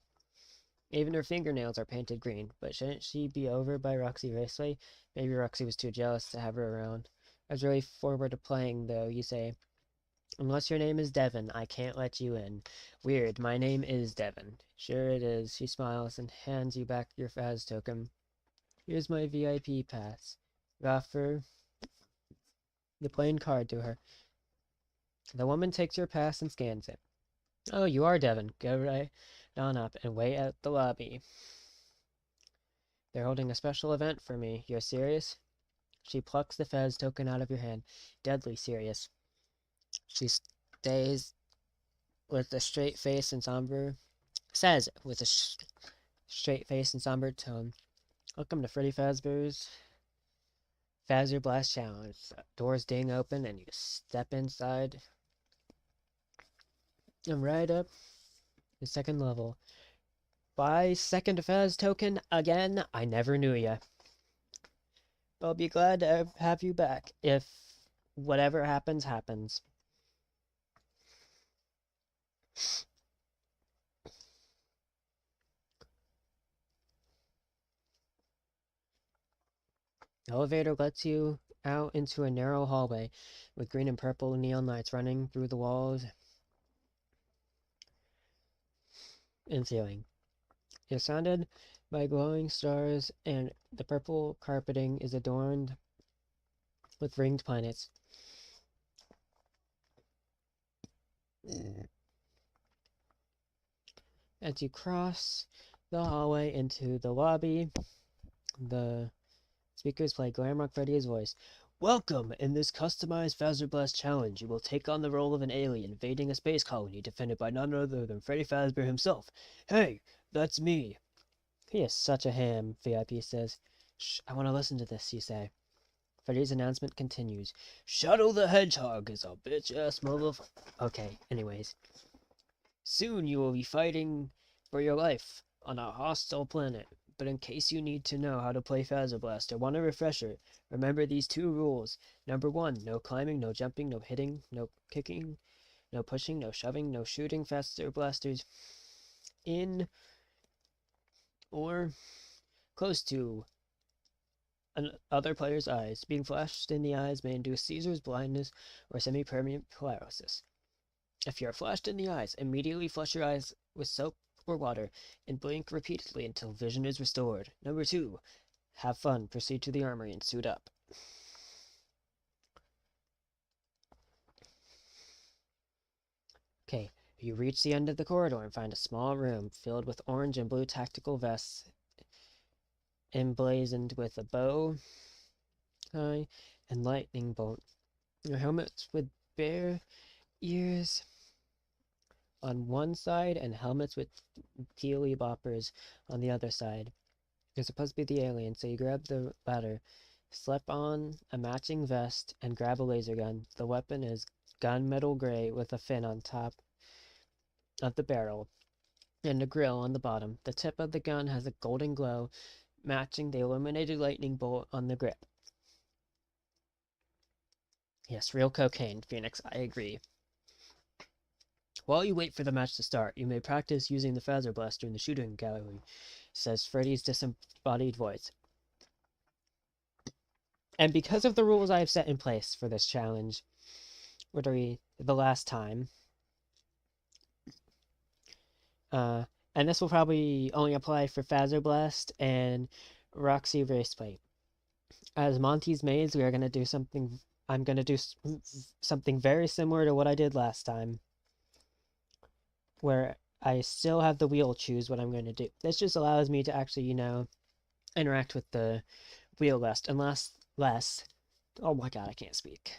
Even her fingernails are painted green, but shouldn't she be over by Roxy Raceway? Maybe Roxy was too jealous to have her around. I was really forward to playing, though, you say. Unless your name is Devin, I can't let you in. Weird, my name is Devin. Sure it is. She smiles and hands you back your Faz token. Here's my VIP pass. You offer the plain card to her. The woman takes your pass and scans it. Oh, you are Devin. Go right on up and wait at the lobby. They're holding a special event for me. You're serious? She plucks the Faz token out of your hand. Deadly serious. She stays with a straight face and somber says with a straight face and somber tone, "Welcome to Freddy Fazbear's Fazbear Blast Challenge." Doors ding open and you step inside. And right up the second level. Buy second Faz token again. I never knew ya. I'll be glad to have you back if whatever happens, happens. The elevator lets you out into a narrow hallway with green and purple neon lights running through the walls and ceiling. You're surrounded by glowing stars, and the purple carpeting is adorned with ringed planets. As you cross the hallway into the lobby, the speakers play Glam Rock Freddy's voice. "Welcome! In this customized Fazbear Blast challenge, you will take on the role of an alien invading a space colony defended by none other than Freddy Fazbear himself. Hey, that's me!" "He is such a ham," VIP says. "Shh, I want to listen to this," you say. Freddy's announcement continues. "Shadow the Hedgehog is a bitch-ass motherfucker." Okay, anyways. "Soon you will be fighting for your life on a hostile planet. But in case you need to know how to play Fazbear Blast or want a refresher, remember these 2 rules. Number 1, no climbing, no jumping, no hitting, no kicking, no pushing, no shoving, no shooting Fazbear Blasters in or close to other player's eyes. Being flashed in the eyes may induce seizures, blindness, or semi-permanent paralysis. If you are flashed in the eyes, immediately flush your eyes with soap or water and blink repeatedly until vision is restored. Number 2, have fun. Proceed to the armory and suit up." Okay, you reach the end of the corridor and find a small room filled with orange and blue tactical vests emblazoned with a bow tie and lightning bolt. Your helmets with bear ears on one side and helmets with tealy boppers on the other side. You're supposed to be the alien, so you grab the latter, slip on a matching vest, and grab a laser gun. The weapon is gunmetal gray with a fin on top of the barrel and a grill on the bottom. The tip of the gun has a golden glow, matching the illuminated lightning bolt on the grip. Yes, real cocaine, Phoenix, I agree. While you wait for the match to start, you may practice using the Fazbear Blaster in the shooting gallery, says Freddy's disembodied voice. And because of the rules I have set in place for this challenge, the last time, and this will probably only apply for Fazbear Blast and Roxy Raceplay. As Monty's Maze, we are going to do something. I'm going to do something very similar to what I did last time, where I still have the wheel choose what I'm going to do. This just allows me to actually, interact with the wheel less. Oh my god, I can't speak.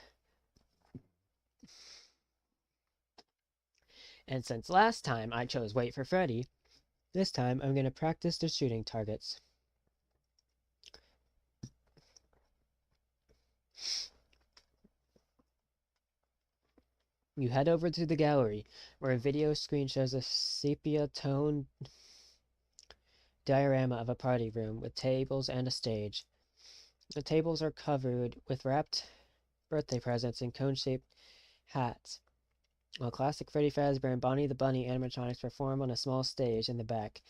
And since last time I chose Wait for Freddy, this time I'm going to practice the shooting targets. You head over to the gallery, where a video screen shows a sepia tone diorama of a party room with tables and a stage. The tables are covered with wrapped birthday presents and cone-shaped hats, while classic Freddy Fazbear and Bonnie the Bunny animatronics perform on a small stage in the back.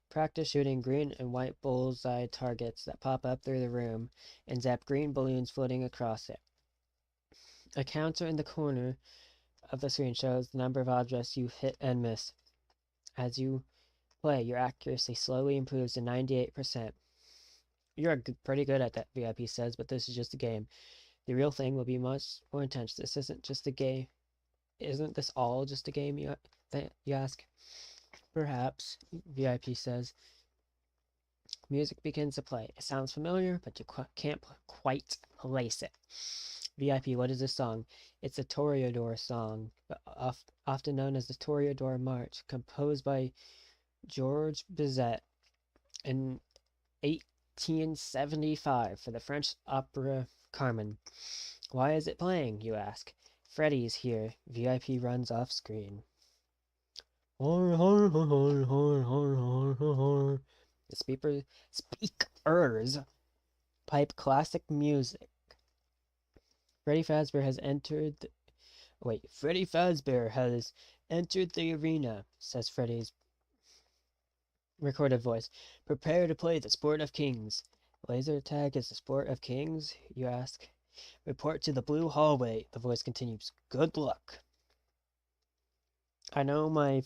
Practice shooting green and white bullseye targets that pop up through the room and zap green balloons floating across it. A counter in the corner of the screen shows the number of objects you hit and miss. As you play, your accuracy slowly improves to 98%. You're pretty good at that, VIP says, but this is just a game. The real thing will be much more intense. This isn't just a game. Isn't this all just a game, you ask? Perhaps, VIP says. Music begins to play. It sounds familiar, but you can't quite place it. VIP, what is this song? It's a Toreador song, often known as the Toreador March, composed by Georges Bizet in 1875 for the French opera Carmen. Why is it playing, you ask? Freddy's here. VIP runs off screen. The speakers pipe classic music. Freddy Fazbear has entered the arena, says Freddy's recorded voice. Prepare to play the sport of kings. Laser tag is the sport of kings, you ask? Report to the blue hallway, the voice continues. Good luck. I know my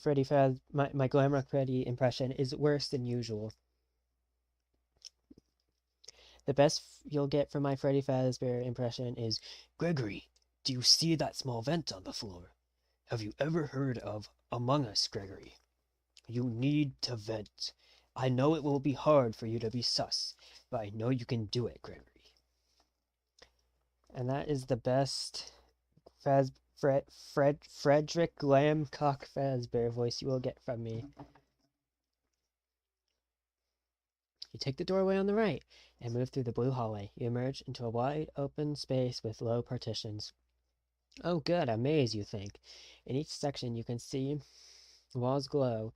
my Glamrock Freddy impression is worse than usual. The best you'll get from my Freddy Fazbear impression is, Gregory, do you see that small vent on the floor? Have you ever heard of Among Us, Gregory? You need to vent. I know it will be hard for you to be sus, but I know you can do it, Gregory. And that is the best Frederick Glamcock Fazbear voice you will get from me. You take the doorway on the right and move through the blue hallway. You emerge into a wide open space with low partitions. Oh good, a maze, you think. In each section you can see walls glow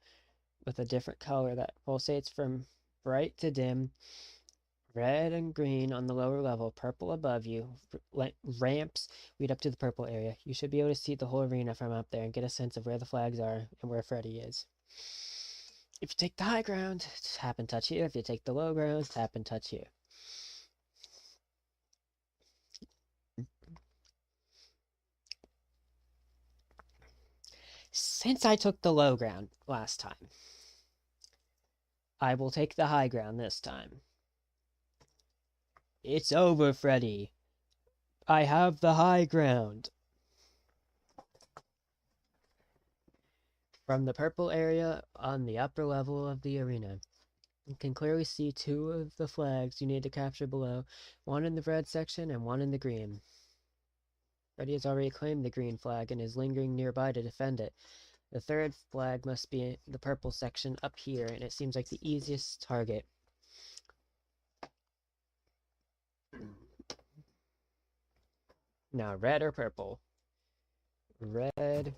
with a different color that pulsates from bright to dim. Red and green on the lower level, purple above you. Ramps lead up to the purple area. You should be able to see the whole arena from up there and get a sense of where the flags are and where Freddy is. If you take the high ground, tap and touch here. If you take the low ground, tap and touch here. Since I took the low ground last time, I will take the high ground this time. It's over, Freddy. I have the high ground. From the purple area on the upper level of the arena, you can clearly see two of the flags you need to capture below, one in the red section and one in the green. Freddy has already claimed the green flag and is lingering nearby to defend it. The third flag must be in the purple section up here, and it seems like the easiest target. Now, red or purple? Red,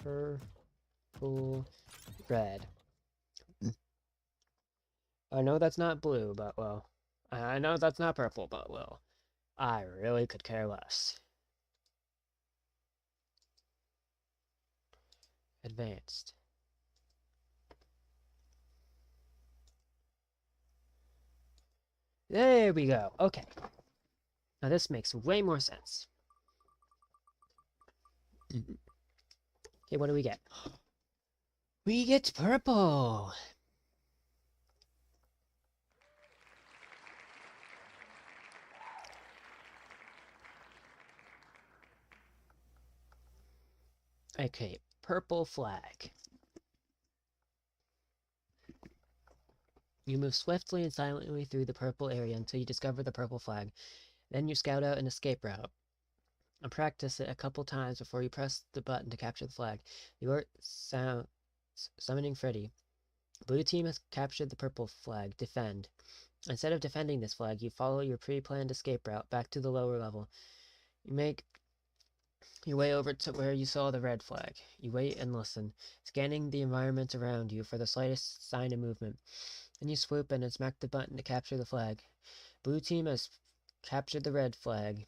purple, red. I know that's not blue, but well. I know that's not purple, but well. I really could care less. Advanced. There we go. Okay. Now this makes way more sense. Okay, what do we get? We get purple! Okay, purple flag. You move swiftly and silently through the purple area until you discover the purple flag. Then you scout out an escape route and practice it a couple times before you press the button to capture the flag. You are summoning Freddy. Blue team has captured the purple flag. Defend. Instead of defending this flag, you follow your pre-planned escape route back to the lower level. You make your way over to where you saw the red flag. You wait and listen, scanning the environment around you for the slightest sign of movement. Then you swoop in and smack the button to capture the flag. Blue team has captured the red flag.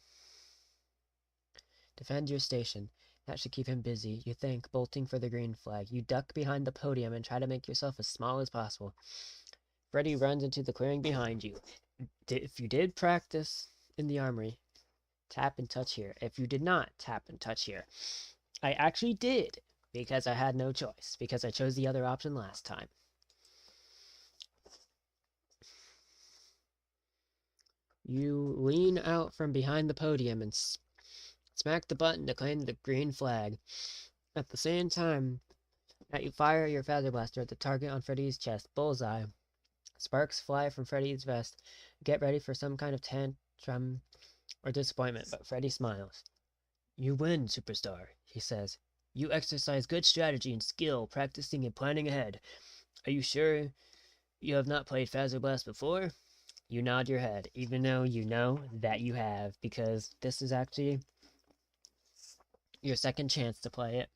Defend your station. That should keep him busy, you think, bolting for the green flag. You duck behind the podium and try to make yourself as small as possible. Freddy runs into the clearing behind you. If you did practice in the armory, tap and touch here. If you did not, tap and touch here. I actually did, because I had no choice, because I chose the other option last time. You lean out from behind the podium and smack the button to claim the green flag. At the same time that you fire your Phaser Blaster at the target on Freddy's chest, bullseye. Sparks fly from Freddy's vest. Get ready for some kind of tantrum or disappointment, but Freddy smiles. You win, superstar, he says. You exercise good strategy and skill, practicing and planning ahead. Are you sure you have not played Fazer Blast before? You nod your head, even though you know that you have, because this is actually your second chance to play it.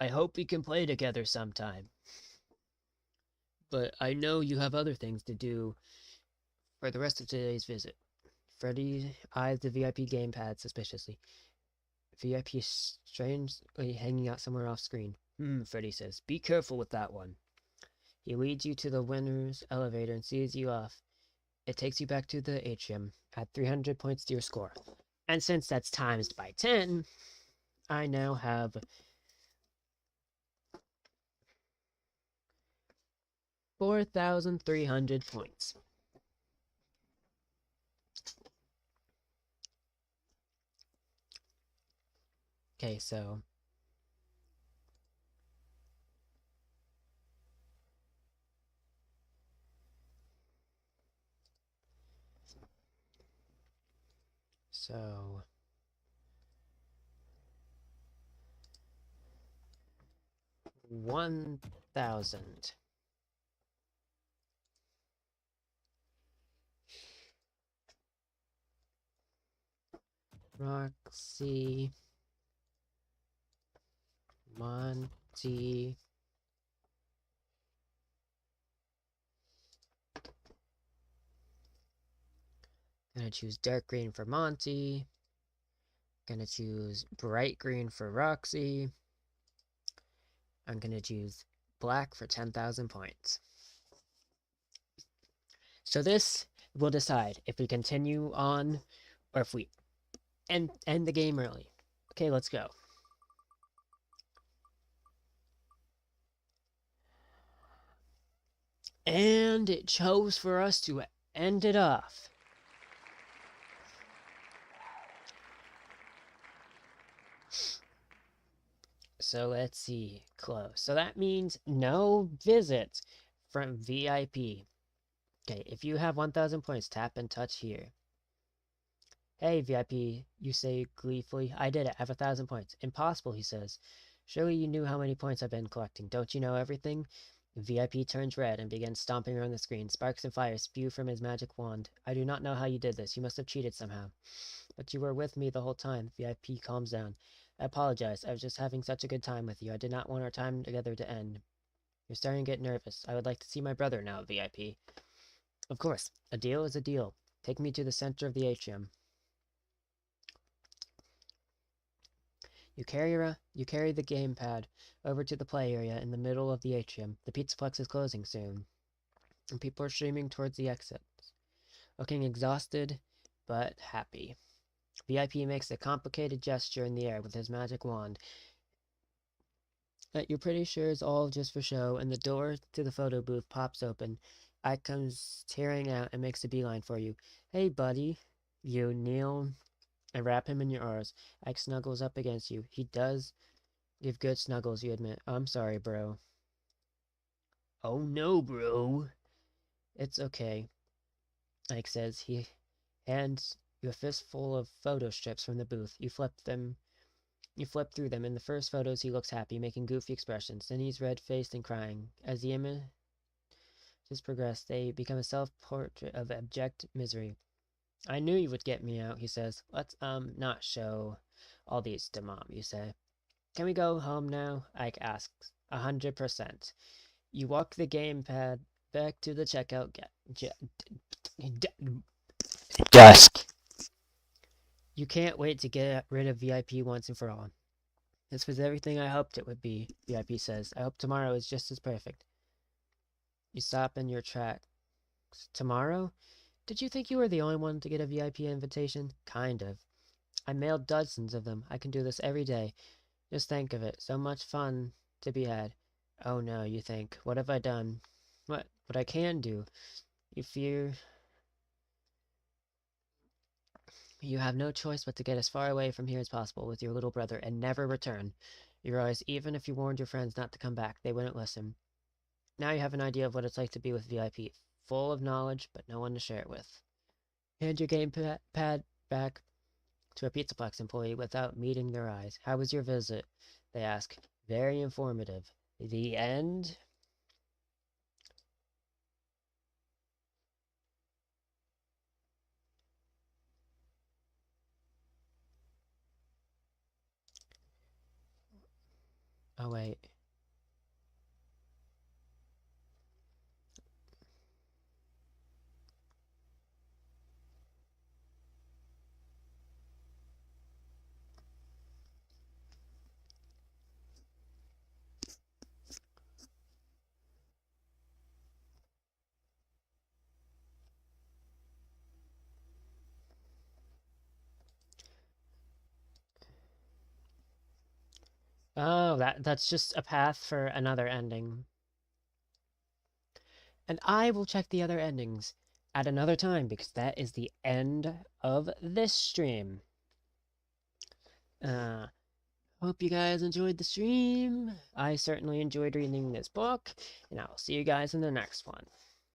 I hope we can play together sometime. But I know you have other things to do for the rest of today's visit. Freddy eyes the VIP gamepad suspiciously. VIP is strangely hanging out somewhere off screen. Freddy says. Be careful with that one. He leads you to the winner's elevator and sees you off. It takes you back to the atrium. Add 300 points to your score. And since that's times by 10, I now have 4,300 points. Okay, so So 1,000. Roxy, Monty, gonna choose dark green for Monty, gonna choose bright green for Roxy, I'm gonna choose black for 10,000 points. So this will decide if we continue on or if we end the game early. Okay, let's go. And it chose for us to end it off. So let's see. Close. So that means no visits from VIP. Okay, if you have 1,000 points, tap and touch here. Hey, VIP, you say gleefully. I did it. I have 1,000 points. Impossible, he says. Surely you knew how many points I've been collecting. Don't you know everything? VIP turns red and begins stomping around the screen. Sparks and fire spew from his magic wand. I do not know how you did this. You must have cheated somehow. But you were with me the whole time. VIP calms down. I apologize. I was just having such a good time with you. I did not want our time together to end. You're starting to get nervous. I would like to see my brother now, VIP. Of course. A deal is a deal. Take me to the center of the atrium. You carry the gamepad over to the play area in the middle of the atrium. The Pizzaplex is closing soon, and people are streaming towards the exits, looking exhausted but happy. VIP makes a complicated gesture in the air with his magic wand that you're pretty sure is all just for show, and the door to the photo booth pops open. Ike comes tearing out and makes a beeline for you. Hey, buddy. You kneel and wrap him in your arms. Ike snuggles up against you. He does give good snuggles, you admit. I'm sorry, bro. Oh no, bro. It's okay, Ike says. He hands you a fistful of photo strips from the booth. You flip through them. In the first photos, he looks happy, making goofy expressions. Then he's red-faced and crying. As the images progress, they become a self-portrait of abject misery. I knew you would get me out, he says. Let's, not show all these to Mom, you say. Can we go home now? Ike asks. 100%. You walk the gamepad back to the checkout desk. You can't wait to get rid of VIP once and for all. This was everything I hoped it would be, VIP says. I hope tomorrow is just as perfect. You stop in your tracks. Tomorrow? Did you think you were the only one to get a VIP invitation? Kind of. I mailed dozens of them. I can do this every day. Just think of it. So much fun to be had. Oh no, you think. What have I done? What I can do? You fear... You have no choice but to get as far away from here as possible with your little brother and never return. You realize even if you warned your friends not to come back, they wouldn't listen. Now you have an idea of what it's like to be with VIP. Full of knowledge, but no one to share it with. Hand your pad back to a Pizzaplex employee without meeting their eyes. How was your visit? They ask. Very informative. The end? Oh, wait. Oh, that's just a path for another ending. And I will check the other endings at another time because that is the end of this stream. Hope you guys enjoyed the stream. I certainly enjoyed reading this book, and I will see you guys in the next one.